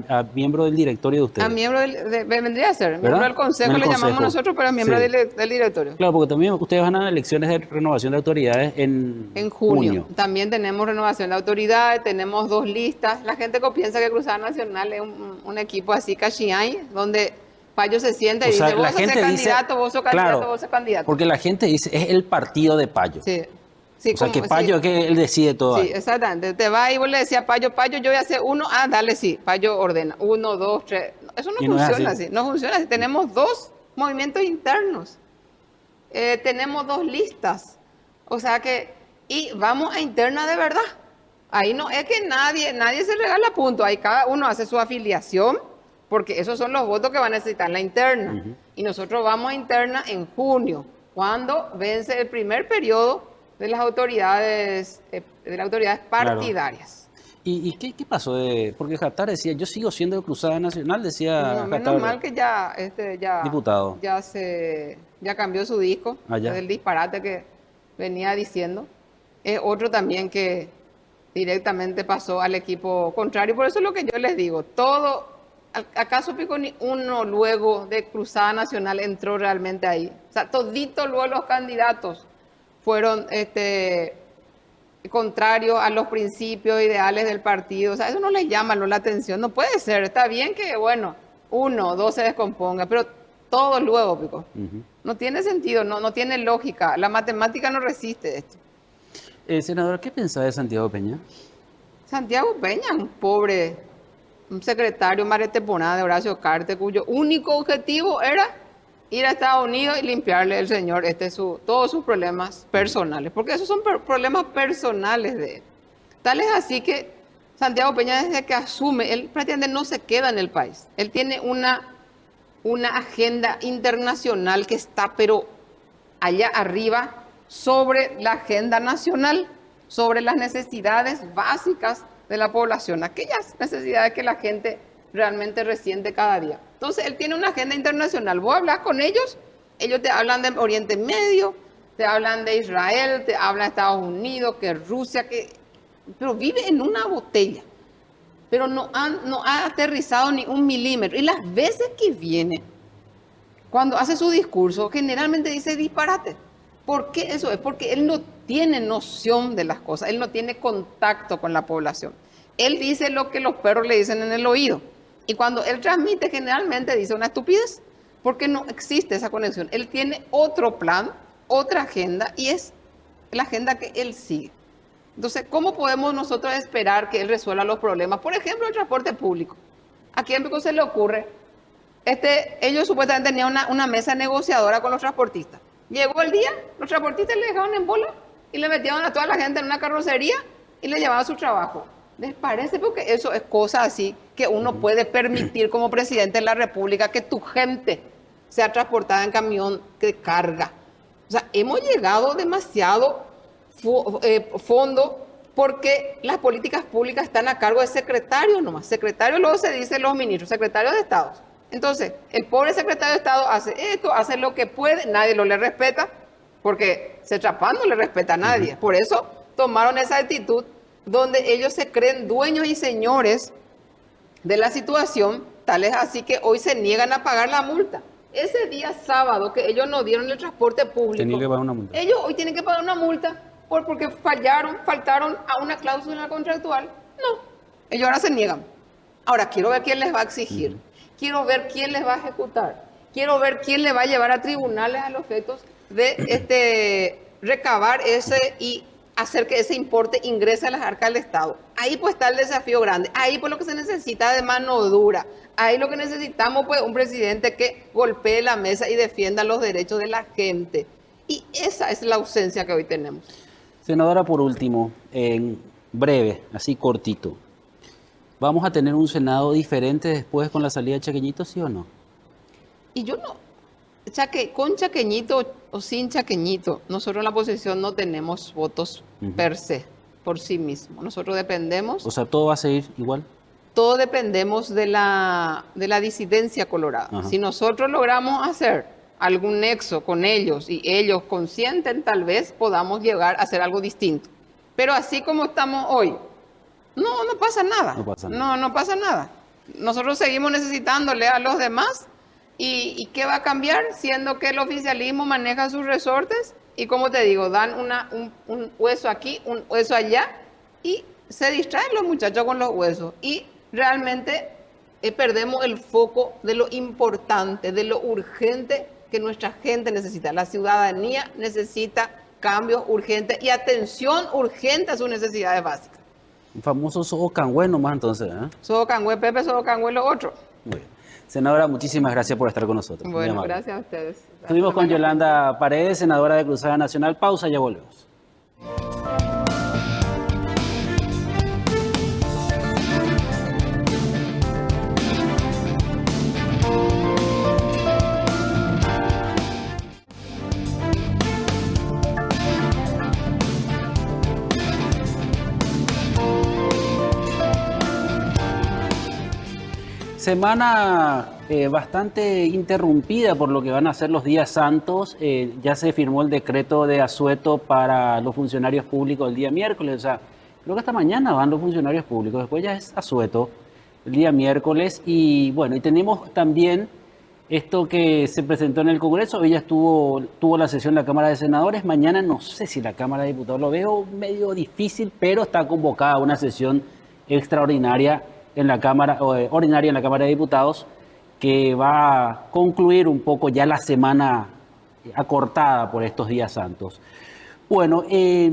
a miembro del directorio de ustedes. A miembro vendría a ser, miembro ¿Verdad? del consejo, En el le llamamos consejo. nosotros, pero es miembro Sí. del directorio. Claro, porque también ustedes van a elecciones de renovación de autoridades En junio. También tenemos renovación de autoridades, tenemos 2 listas. La gente que piensa que Cruzada Nacional es un equipo así cachiay, donde Payo se sienta y O sea, dice, vos la sos gente dice, candidato, vos sos candidato, claro, vos sos candidato. porque la gente dice, es el partido de Payo. Sí. Sí, O sea, que como- Payo sí. es que él decide todo. Sí, ahí. exactamente. Te va y vos le decías, Payo, yo voy a hacer 1, dale, sí. Payo ordena. 1, 2, 3. Eso no Y no es funciona así. así. No funciona así. Tenemos 2 movimientos internos. Tenemos 2 listas. O sea que, y vamos a interna de verdad. Ahí no es que nadie se regala puntos. Ahí cada uno hace su afiliación, porque esos son los votos que van a necesitar la interna. Y nosotros vamos a interna en junio, cuando vence el primer periodo de las autoridades partidarias. ¿Y qué pasó? Porque Jatar decía, yo sigo siendo de Cruzada Nacional, decía No, menos Jatar, mal que ya diputado. ya cambió su disco, Ah, ya. del disparate que venía diciendo. Es otro también que directamente pasó al equipo contrario. Por eso es lo que yo les digo, ¿acaso Pico ni uno luego de Cruzada Nacional entró realmente ahí? O sea, todito luego los candidatos fueron contrarios a los principios ideales del partido. O sea, eso no les llama la atención. No puede ser. Está bien que, bueno, uno, dos se descomponga, pero todo luego, pico. Ujú. No tiene sentido, no tiene lógica. La matemática no resiste esto. Senadora, ¿qué pensaba de Santiago Peña? Santiago Peña, un pobre, un secretario mareteponada de Horacio Cartes, cuyo único objetivo era ir a Estados Unidos y limpiarle el señor todos sus problemas personales, porque esos son problemas personales de él. Tal es así que Santiago Peña, desde que asume, él prácticamente no se queda en el país. Él tiene una agenda internacional que está, pero allá arriba, sobre la agenda nacional, sobre las necesidades básicas de la población, aquellas necesidades que la gente realmente resiente cada día. Entonces, él tiene una agenda internacional. Vos hablas con ellos te hablan de Oriente Medio, te hablan de Israel, te hablan de Estados Unidos, que Rusia, pero vive en una botella. Pero no ha aterrizado ni un milímetro. Y las veces que viene, cuando hace su discurso, generalmente dice disparate. ¿Por qué eso es? Porque él no tiene noción de las cosas, él no tiene contacto con la población. Él dice lo que los perros le dicen en el oído. Y cuando él transmite, generalmente dice una estupidez, porque no existe esa conexión. Él tiene otro plan, otra agenda, y es la agenda que él sigue. Entonces, ¿cómo podemos nosotros esperar que él resuelva los problemas? Por ejemplo, el transporte público. ¿A quién se le ocurre? Ellos supuestamente tenían una mesa negociadora con los transportistas. Llegó el día, los transportistas le dejaron en bola y le metieron a toda la gente en una carrocería y le llevaban a su trabajo. ¿Les parece? Porque eso es cosa así que uno puede permitir como presidente de la República, que tu gente sea transportada en camión de carga. O sea, hemos llegado demasiado fondo porque las políticas públicas están a cargo de secretarios nomás. Secretarios, luego se dice los ministros, secretarios de Estado. Entonces, el pobre secretario de Estado hace esto, hace lo que puede, nadie lo le respeta, porque Setrapán no le respeta a nadie. Por eso tomaron esa actitud donde ellos se creen dueños y señores de la situación, tal es así que hoy se niegan a pagar la multa. Ese día sábado que ellos no dieron el transporte público, Tenían que pagar una multa. ellos hoy tienen que pagar una multa porque faltaron a una cláusula contractual. No, ellos ahora se niegan. Ahora quiero ver quién les va a exigir. Quiero ver quién les va a ejecutar. Quiero ver quién le va a llevar a tribunales a los efectos de recabar ese y hacer que ese importe ingrese a las arcas del Estado. Ahí pues está el desafío grande. Ahí pues lo que se necesita de mano dura. Ahí lo que necesitamos pues un presidente que golpee la mesa y defienda los derechos de la gente. Y esa es la ausencia que hoy tenemos. Senadora, por último, en breve, así cortito. ¿Vamos a tener un Senado diferente después con la salida de Chaqueñito, sí o no? Y yo no, con Chaqueñito o sin Chaqueñito, nosotros en la oposición no tenemos votos per se, por sí mismo. Nosotros dependemos, O sea, ¿todo va a seguir igual? todo dependemos de la disidencia colorada. Ajá. Si nosotros logramos hacer algún nexo con ellos y ellos consienten, tal vez podamos llegar a hacer algo distinto. Pero así como estamos hoy, no pasa nada. No pasa nada. No pasa nada. Nosotros seguimos necesitándole a los demás. ¿Y qué va a cambiar? Siendo que el oficialismo maneja sus resortes y, como te digo, dan un hueso aquí, un hueso allá y se distraen los muchachos con los huesos. Y realmente perdemos el foco de lo importante, de lo urgente que nuestra gente necesita. La ciudadanía necesita cambios urgentes y atención urgente a sus necesidades básicas. Un famoso Socangüe nomás entonces, ¿eh? Socangüe Pepe, Socangüe lo otro. Muy bien. Senadora, muchísimas gracias por estar con nosotros. Muy Bueno, amable. gracias a ustedes. Estuvimos con Yolanda Paredes, senadora de Cruzada Nacional. Pausa, ya volvemos. Semana bastante interrumpida por lo que van a ser los días santos. Ya se firmó el decreto de asueto para los funcionarios públicos el día miércoles. O sea, creo que hasta mañana van los funcionarios públicos. Después ya es asueto el día miércoles. Y bueno, y tenemos también esto que se presentó en el Congreso. Hoy ya tuvo la sesión de la Cámara de Senadores. Mañana no sé si la Cámara de Diputados, lo veo medio difícil, pero está convocada una sesión extraordinaria en la Cámara, ordinaria en la Cámara de Diputados, que va a concluir un poco ya la semana acortada por estos días santos. Bueno, es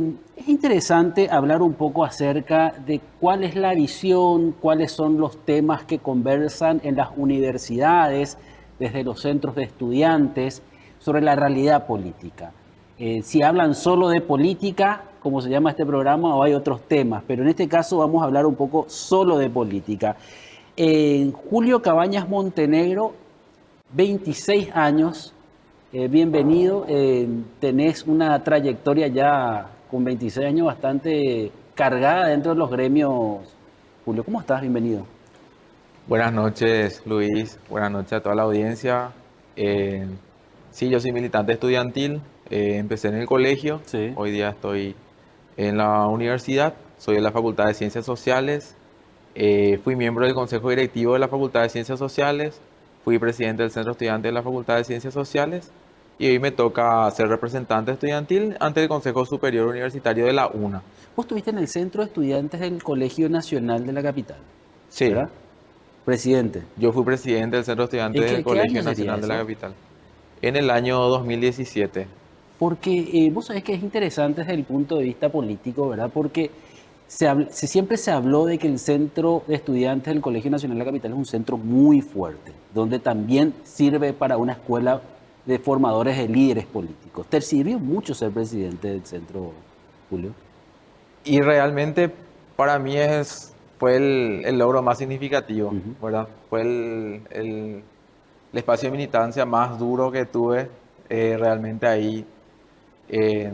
interesante hablar un poco acerca de cuál es la visión, cuáles son los temas que conversan en las universidades, desde los centros de estudiantes, sobre la realidad política. Si hablan solo de política, como se llama este programa, o hay otros temas, pero en este caso vamos a hablar un poco solo de política. Julio Cabañas Montenegro, 26 años. Bienvenido, tenés una trayectoria ya con 26 años bastante cargada dentro de los gremios. Julio, ¿cómo estás? Bienvenido. Buenas noches, Luis. Buenas noches a toda la audiencia. Sí, yo soy militante estudiantil. Empecé en el colegio. Sí. Hoy día estoy en la universidad. Soy de la Facultad de Ciencias Sociales. Fui miembro del Consejo Directivo de la Facultad de Ciencias Sociales. Fui presidente del Centro Estudiante de la Facultad de Ciencias Sociales. Y hoy me toca ser representante estudiantil ante el Consejo Superior Universitario de la UNA. Vos estuviste en el Centro de Estudiantes del Colegio Nacional de la Capital, Sí, ¿verdad? Presidente. yo fui presidente del Centro Estudiante ¿En qué del Colegio año sería Nacional de la eso? Capital. En el año 2017. Porque vos sabés que es interesante desde el punto de vista político, ¿verdad? Porque siempre se habló de que el Centro de Estudiantes del Colegio Nacional de la Capital es un centro muy fuerte, donde también sirve para una escuela de formadores de líderes políticos. ¿Te sirvió mucho ser presidente del centro, Julio? Y realmente para mí fue el logro más significativo, Ujú. ¿verdad? Fue el espacio de militancia más duro que tuve. Realmente ahí eh,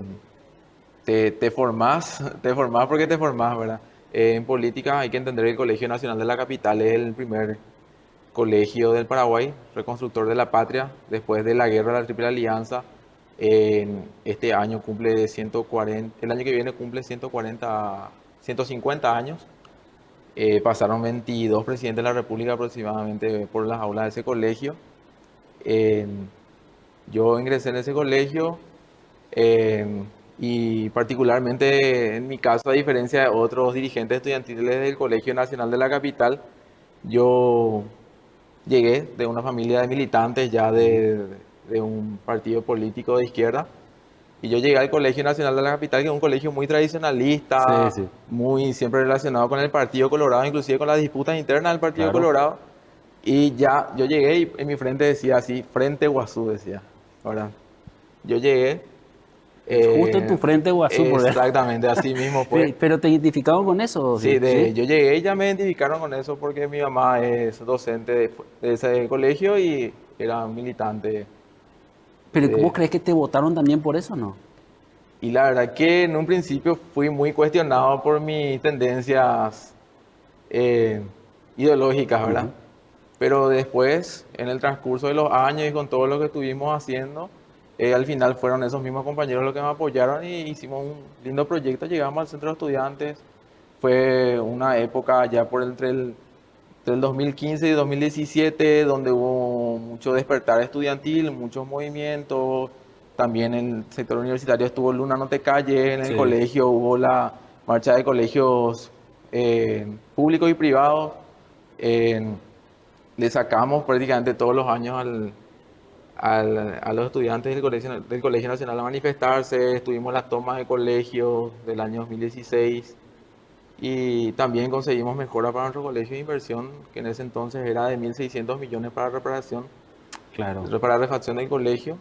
te formás, te formás porque te formás, ¿verdad? En política hay que entender que el Colegio Nacional de la Capital es el primer colegio del Paraguay, reconstructor de la patria, después de la guerra de la Triple Alianza. Este año cumple 140, el año que viene cumple 140, 150 años. Pasaron 22 presidentes de la República aproximadamente por las aulas de ese colegio. Eh, yo ingresé en ese colegio eh, y particularmente en mi caso, a diferencia de otros dirigentes estudiantiles del Colegio Nacional de la Capital, yo llegué de una familia de militantes ya de un partido político de izquierda. Y yo llegué al Colegio Nacional de la Capital, que es un colegio muy Sí, tradicionalista, sí, muy siempre relacionado con el Partido Colorado, inclusive con las disputas internas del Partido claro. Colorado. Y ya yo llegué y en mi frente decía así, Frente Guazú decía, ¿verdad? Yo llegué, Justo en tu frente, Guazú, por ver. exactamente, así mismo fue. ¿Pero te identificaban con eso? Sí, ¿Sí? yo llegué y ya me identificaron con eso porque mi mamá es docente de ese colegio y era militante. ¿Pero vos de- crees que te votaron también por eso o no? Y la verdad que en un principio fui muy cuestionado por mis tendencias eh, ideológicas, ¿verdad? Ujú. Pero después, en el transcurso de los años y con todo lo que estuvimos haciendo, al final fueron esos mismos compañeros los que me apoyaron y hicimos un lindo proyecto. Llegamos al centro de estudiantes. Fue una época ya entre el 2015 y 2017 donde hubo mucho despertar estudiantil, muchos movimientos. También en el sector universitario estuvo Luna No Te Calles, en el Sí. colegio hubo la marcha de colegios públicos y privados. Eh, Le sacamos prácticamente todos los años a los estudiantes del Colegio Nacional a manifestarse. Estuvimos en las tomas de colegios del año 2016 y también conseguimos mejora para nuestro colegio de inversión, que en ese entonces era de 1.600 millones para reparación, Claro. para refacción del colegio.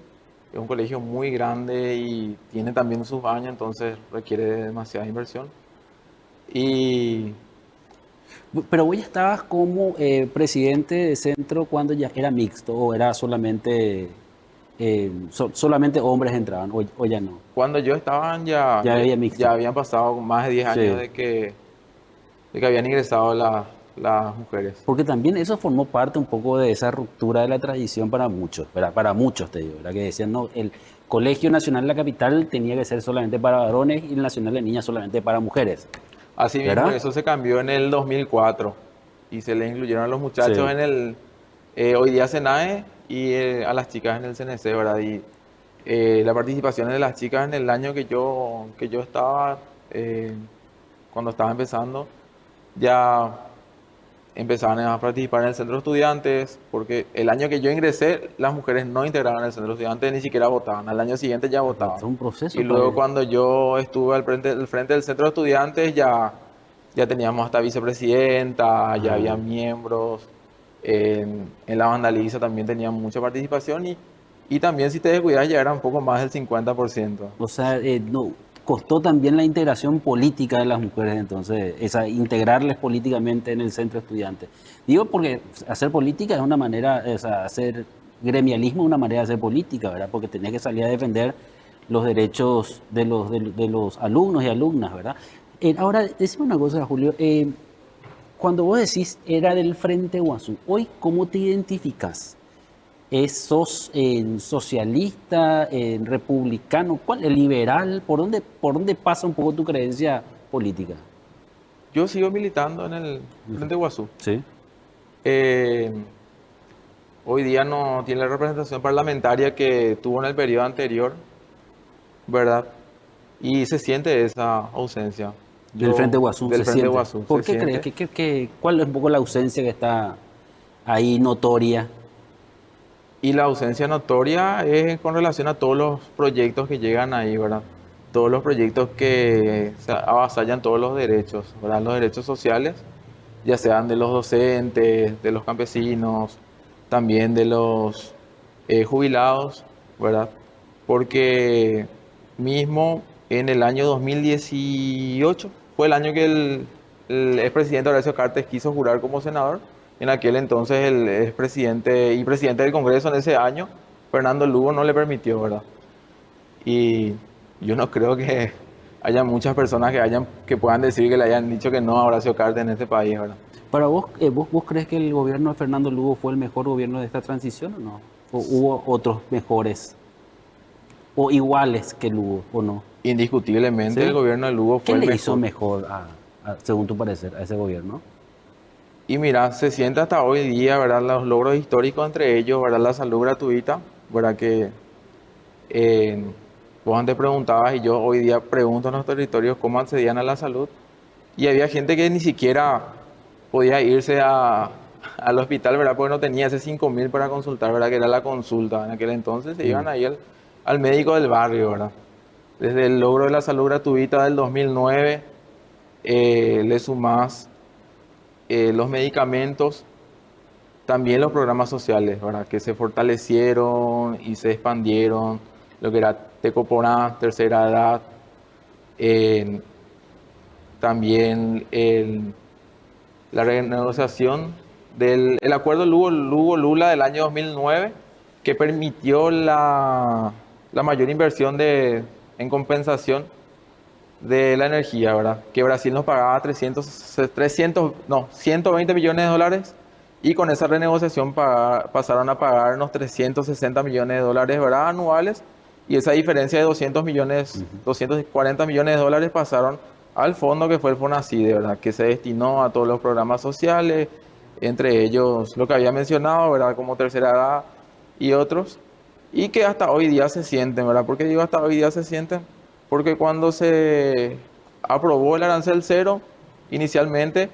Es un colegio muy grande y tiene también sus años, entonces requiere de demasiada inversión. Y Pero vos ya estabas como presidente de centro cuando ya era mixto o era solamente, solamente hombres entraban o ya no. cuando yo estaba Ya había mixto. ya habían pasado más de 10 años Sí. de que habían ingresado las mujeres. Porque también eso formó parte un poco de esa ruptura de la tradición para muchos, ¿verdad? Para muchos te digo, ¿verdad? Que decían, no, el Colegio Nacional de la Capital tenía que ser solamente para varones y el Nacional de Niñas solamente para mujeres, Así mismo, ¿verdad? eso se cambió en el 2004 y se le incluyeron a los muchachos Sí. en el hoy día SENAE y a las chicas en el CNC, ¿verdad? Y la participación de las chicas en el año que yo estaba, cuando estaba empezando, ya empezaban a participar en el centro de estudiantes, porque el año que yo ingresé, las mujeres no integraban el centro de estudiantes, ni siquiera votaban. Al año siguiente ya votaban. Es un proceso. Y luego cuando yo estuve al frente del centro de estudiantes, ya teníamos hasta vicepresidenta, ya había miembros. En la Vandaliza también tenían mucha participación y también si te descuidas ya era un poco más del 50%. O sea, no, costó también la integración política de las mujeres, entonces, integrarles políticamente en el centro estudiante. Digo porque hacer política es una manera, o sea, hacer gremialismo es una manera de hacer política, ¿verdad? Porque tenía que salir a defender los derechos de los alumnos y alumnas, ¿verdad? Ahora, decime una cosa, Julio. Cuando vos decís era del Frente Guazú, hoy, ¿cómo te identificas? ¿Sos socialista, republicano, cuál, liberal? ¿Por dónde pasa un poco tu creencia política? Yo sigo militando en el Frente Guazú. Sí. Hoy día no tiene la representación parlamentaria que tuvo en el periodo anterior, ¿verdad? Y se siente esa ausencia. Del Frente Guazú. Del se Frente siente. Guazú. ¿Por se qué crees? siente. ¿Cuál es un poco la ausencia que está ahí notoria? Y la ausencia notoria es con relación a todos los proyectos que llegan ahí, ¿verdad? Todos los proyectos que avasallan todos los derechos, ¿verdad? Los derechos sociales, ya sean de los docentes, de los campesinos, también de los jubilados, ¿verdad? Porque mismo en el año 2018 fue el año que el expresidente Horacio Cartes quiso jurar como senador. En aquel entonces el expresidente y presidente del Congreso en ese año, Fernando Lugo, no le permitió, ¿verdad? Y yo no creo que haya muchas personas que puedan decir que le hayan dicho que no a Horacio Cartes en este país, ¿verdad? Para vos, ¿vos crees que el gobierno de Fernando Lugo fue el mejor gobierno de esta transición o no? ¿O hubo otros mejores o iguales que Lugo o no? Indiscutiblemente ¿Sí? el gobierno de Lugo ¿Qué fue el le hizo mejor. mejor, según tu parecer, a ese gobierno? Y mira, se siente hasta hoy día, ¿verdad? Los logros históricos entre ellos, ¿verdad? La salud gratuita, ¿verdad? Que vos antes preguntabas y yo hoy día pregunto en los territorios cómo accedían a la salud. Y había gente que ni siquiera podía irse al hospital, ¿verdad? Porque no tenía ese 5.000 para consultar, ¿verdad? Que era la consulta. En aquel entonces se iban ahí al médico del barrio, ¿verdad? Desde el logro de la salud gratuita del 2009, le sumás los medicamentos, también los programas sociales, ¿verdad? Que se fortalecieron y se expandieron, lo que era Tecoporá, tercera edad, también la renegociación del el acuerdo Lugo-Lula del año 2009, que permitió la mayor inversión en compensación de la energía, ¿verdad? Que Brasil nos pagaba 120 millones de dólares y con esa renegociación pasaron a pagarnos 360 millones de dólares, ¿verdad? Anuales, y esa diferencia de 240 millones de dólares pasaron al fondo que fue el FONACIDE, ¿verdad? Que se destinó a todos los programas sociales, entre ellos lo que había mencionado, ¿verdad? Como tercera edad y otros, y que hasta hoy día se sienten, ¿verdad? ¿Por qué digo hasta hoy día se sienten? Porque cuando se aprobó el arancel cero, inicialmente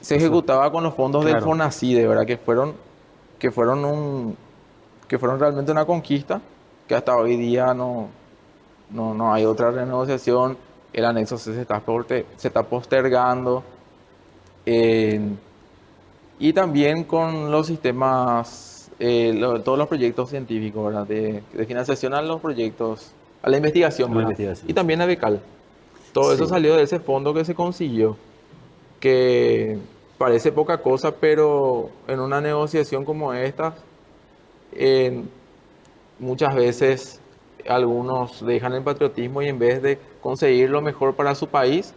se ejecutaba con los fondos del FONACIDE, ¿verdad? Que fueron realmente una conquista, que hasta hoy día no hay otra renegociación. El anexo C se está postergando. Y también con los sistemas, todos los proyectos científicos, ¿verdad? De financiación a los proyectos, a la investigación, A la ¿verdad? investigación. Y también a Becal. Todo eso salió de ese fondo que se consiguió, que parece poca cosa, pero en una negociación como esta, muchas veces algunos dejan el patriotismo y en vez de conseguir lo mejor para su país,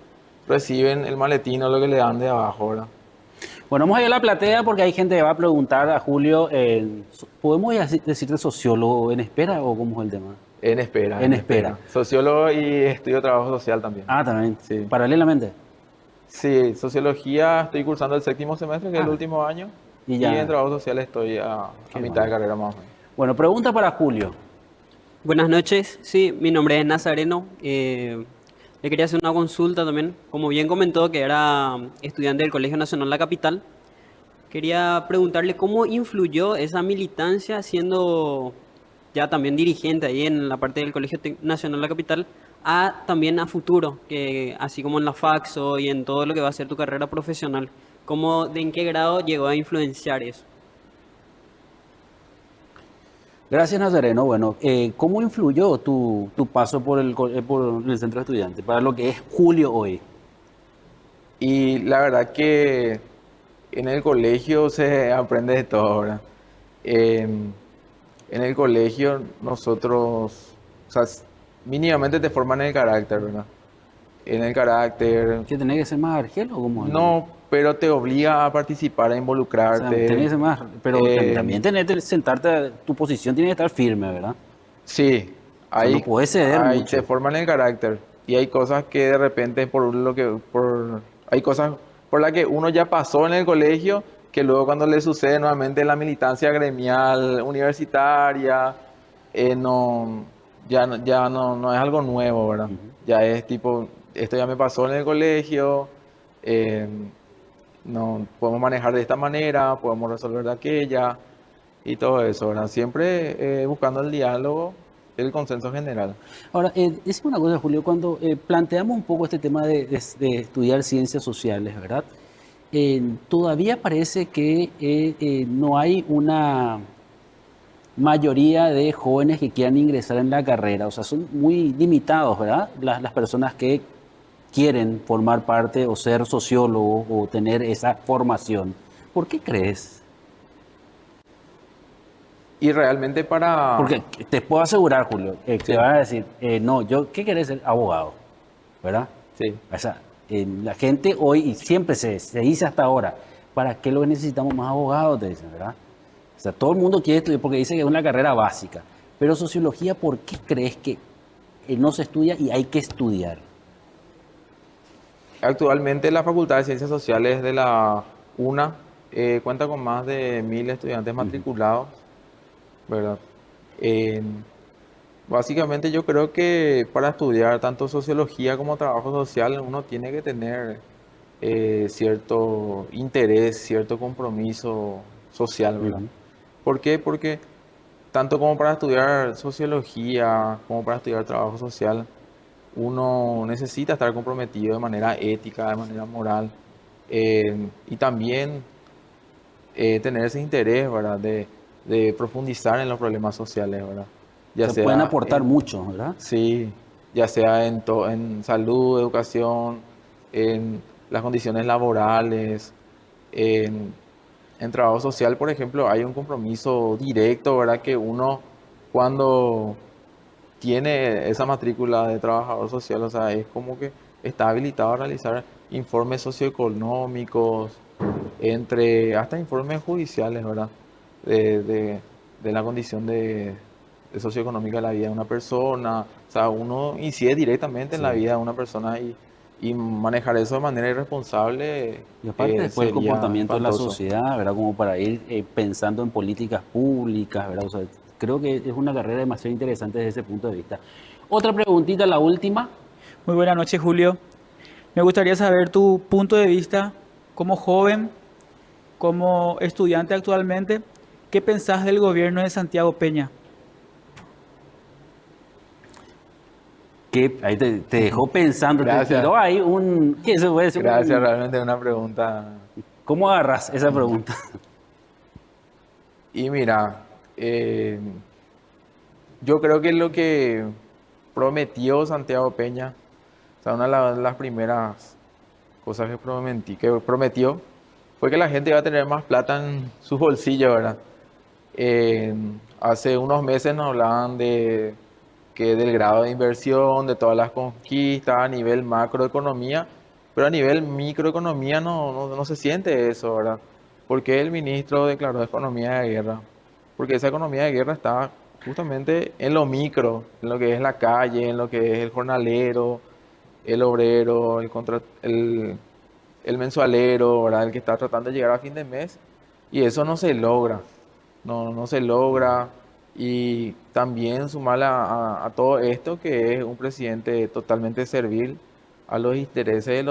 reciben el maletín o lo que le dan de abajo, ¿verdad? Bueno, vamos a ir a la platea porque hay gente que va a preguntar a Julio, ¿podemos decirte sociólogo en espera o cómo es el tema? En espera. En espera. Sociólogo y estudio trabajo social también. Ah, también. Sí. Paralelamente. Sí, sociología estoy cursando el séptimo semestre, que es el último año. Y Y, ya. en trabajo social estoy a mitad de carrera más o menos. Bueno, pregunta para Julio. Buenas noches, sí, mi nombre es Nazareno. Le quería hacer una consulta también. Como bien comentó que era estudiante del Colegio Nacional La Capital, Quería preguntarle cómo influyó esa militancia siendo ya también dirigente ahí en la parte del Colegio Nacional de la Capital, a también a futuro, que así como en la Faxo y en todo lo que va a ser tu carrera profesional, en qué grado llegó a influenciar eso? Gracias, Nazareno. Bueno, ¿cómo influyó tu paso por por el centro de estudiantes para lo que es Julio hoy? Y la verdad que en el colegio se aprende de todo, ¿verdad? En, en el colegio nosotros, o sea, mínimamente te forman el carácter, ¿verdad? En el carácter, ¿Que tenés que ser más argel o cómo es? no, pero te obliga a participar, a O sea, tenés que involucrarte. ser más, pero Eh, también tenés que sentarte, tu posición tiene que estar firme, ¿verdad? sí, O sea, no puedes ceder te mucho. forman el carácter. Y hay cosas que de repente hay cosas por las que uno ya pasó en el colegio, que luego cuando le sucede nuevamente en la militancia gremial, universitaria, no, no es algo nuevo, ¿verdad? Ya es tipo, esto ya me pasó en el colegio, eh, no podemos manejar de esta manera, podemos resolver de aquella y todo eso, ¿verdad? Siempre buscando el diálogo, el consenso general. Ahora, decime una cosa, Julio, cuando planteamos un poco este tema de estudiar ciencias sociales, ¿verdad? Todavía parece que no hay una mayoría de jóvenes que quieran ingresar en la carrera, o sea, son muy limitados, ¿verdad? Las personas que quieren formar parte o ser sociólogos o tener esa formación. ¿Por qué crees? Y realmente Porque te puedo asegurar, Julio, te Sí, van a decir, no, yo, ¿qué querés ser? Abogado, ¿verdad? sí. O sea, la gente hoy, y siempre se dice hasta ahora, ¿para qué lo necesitamos más abogados? Te dicen, ¿verdad? O sea, todo el mundo quiere estudiar porque dice que es una carrera básica. Pero sociología, ¿por qué crees que no se estudia y hay que estudiar? Actualmente la Facultad de Ciencias Sociales de la UNA cuenta con más de 1.000 estudiantes matriculados, ¿verdad? Eh, Básicamente yo creo que para estudiar tanto sociología como trabajo social uno tiene que tener cierto interés, cierto compromiso social, ¿verdad? Ujú. ¿Por qué? Porque tanto como para estudiar sociología, como para estudiar trabajo social, uno necesita estar comprometido de manera ética, de manera moral, y también tener ese interés, ¿verdad? De profundizar en los problemas sociales, ¿verdad? Ya Se pueden sea aportar mucho, ¿verdad? sí, ya sea en salud, educación, en las condiciones laborales, en, en trabajo social, por ejemplo, hay un compromiso directo, ¿verdad? Que uno cuando tiene esa matrícula de trabajador social, o sea, es como que está habilitado a realizar informes socioeconómicos, hasta informes judiciales, ¿verdad? De, de- de la condición de socioeconómica de la vida de una persona. O sea, uno incide directamente en la Sí. vida de una persona y manejar eso de manera irresponsable Y aparte después el sería comportamiento de la espantoso. sociedad, ¿verdad? Como para ir pensando en políticas públicas, ¿verdad? O sea, creo que es una carrera demasiado interesante desde ese punto de vista. Otra preguntita, la última. Muy buenas noches, Julio. Me gustaría saber tu punto de vista como joven, como estudiante actualmente. ¿Qué pensás del gobierno de Santiago Peña? Que ahí te dejó pensando, te Gracias, tiró ahí un, ¿qué se puede decir? gracias, realmente es una pregunta. ¿Cómo agarras esa pregunta? Y mira, yo creo que lo que prometió Santiago Peña, o sea, una de las primeras cosas que prometió fue que la gente iba a tener más plata en sus bolsillos, ¿verdad? Hace unos meses nos hablaban del grado de inversión, de todas las conquistas a nivel macroeconomía, pero a nivel microeconomía no se siente eso, ¿verdad? Porque el ministro declaró economía de guerra, porque esa economía de guerra está justamente en lo micro, en lo que es la calle, en lo que es el jornalero, el obrero, el mensualero, ¿verdad? El que está tratando de llegar a fin de mes, y eso no se logra, no se logra. Y también sumar a todo esto que es un presidente totalmente servil a los intereses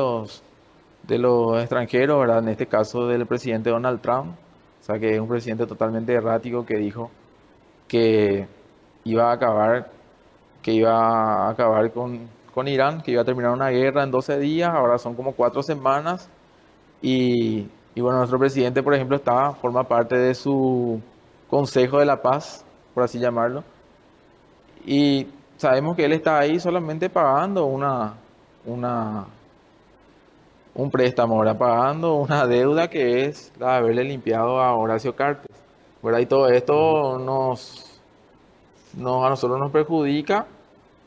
de los extranjeros, ¿verdad? En este caso del presidente Donald Trump, o sea que es un presidente totalmente errático que dijo que iba a acabar, con Irán, que iba a terminar una guerra en 12 días, ahora son como 4 semanas, y bueno, nuestro presidente, por ejemplo, forma parte de su Consejo de la Paz, por así llamarlo, y sabemos que él está ahí solamente pagando un préstamo, ahora pagando una deuda que es la de haberle limpiado a Horacio Cartes, ¿verdad? Y todo esto a nosotros nos perjudica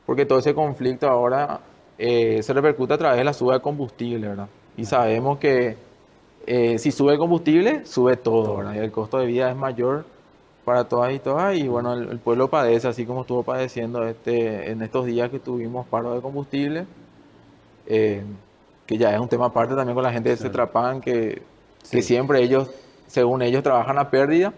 porque todo ese conflicto ahora se repercute a través de la suba de combustible, ¿verdad? Y sabemos que si sube el combustible, sube todo, ¿verdad? Y el costo de vida es mayor para todas y todas, y bueno, el pueblo padece, así como estuvo padeciendo en estos días que tuvimos paro de combustible, que ya es un tema aparte también con la gente de Cetrapan, que siempre ellos, según ellos, trabajan a pérdida.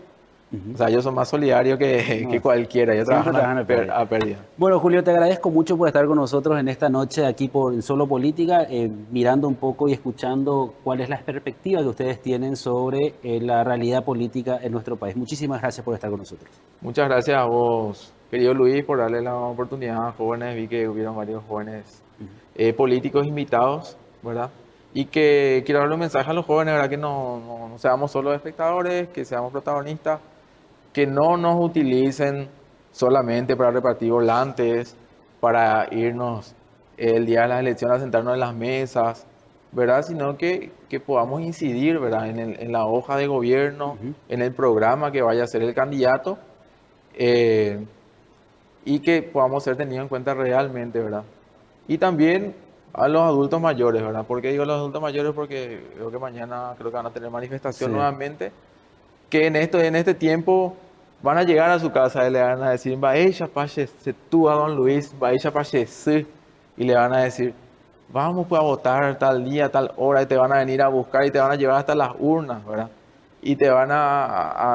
O sea, ellos son más solidarios que cualquiera, ellos Siempre trabajan trabajan a pérdida. Bueno, Julio, te agradezco mucho por estar con nosotros en esta noche aquí en Solo Política, mirando un poco y escuchando cuál es la perspectiva que ustedes tienen sobre la realidad política en nuestro país. Muchísimas gracias por estar con nosotros. Muchas gracias a vos, querido Luis, por darle la oportunidad a jóvenes. Vi que hubieron varios jóvenes políticos invitados, ¿verdad? Y que quiero darle un mensaje a los jóvenes, ¿verdad? Que no seamos solo espectadores, que seamos protagonistas, que no nos utilicen solamente para repartir volantes, para irnos el día de las elecciones a sentarnos en las mesas, ¿verdad? Sino que podamos incidir, ¿verdad? En la hoja de gobierno, en el programa que vaya a ser el candidato, y que podamos ser tenidos en cuenta realmente, ¿verdad? Y también a los adultos mayores, ¿verdad? ¿Por qué digo a los adultos mayores? Porque creo que mañana van a tener manifestación nuevamente, que en este tiempo van a llegar a su casa y le van a decir, vaya se tú a don Luis, vaya sí, y le van a decir, vamos pues a votar tal día, tal hora, y te van a venir a buscar y te van a llevar hasta las urnas, ¿verdad? Y te van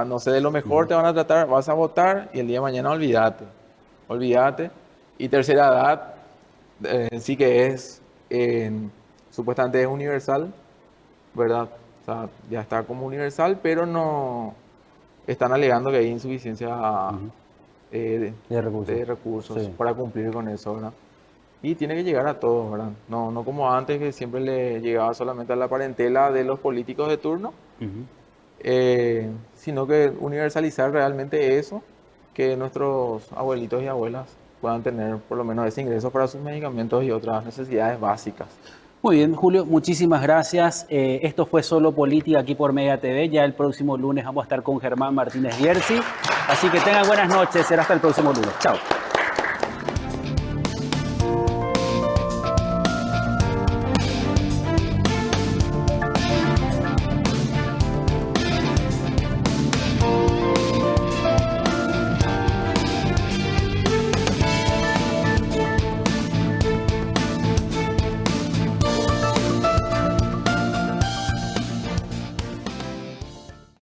no sé, de lo mejor te van a tratar, vas a votar y el día de mañana olvídate. Y tercera edad, sí que es, supuestamente es universal, ¿verdad? O sea, ya está como universal, pero no están alegando que hay insuficiencia de recursos para cumplir con eso, ¿verdad? Y tiene que llegar a todos, ¿verdad? No como antes, que siempre le llegaba solamente a la parentela de los políticos de turno, sino que universalizar realmente eso, que nuestros abuelitos y abuelas puedan tener por lo menos ese ingreso para sus medicamentos y otras necesidades básicas. Muy bien, Julio, muchísimas gracias. Esto fue Solo Política aquí por Mega TV. Ya el próximo lunes vamos a estar con Germán Martínez Bierzi. Así que tengan buenas noches. Será hasta el próximo lunes. Chao.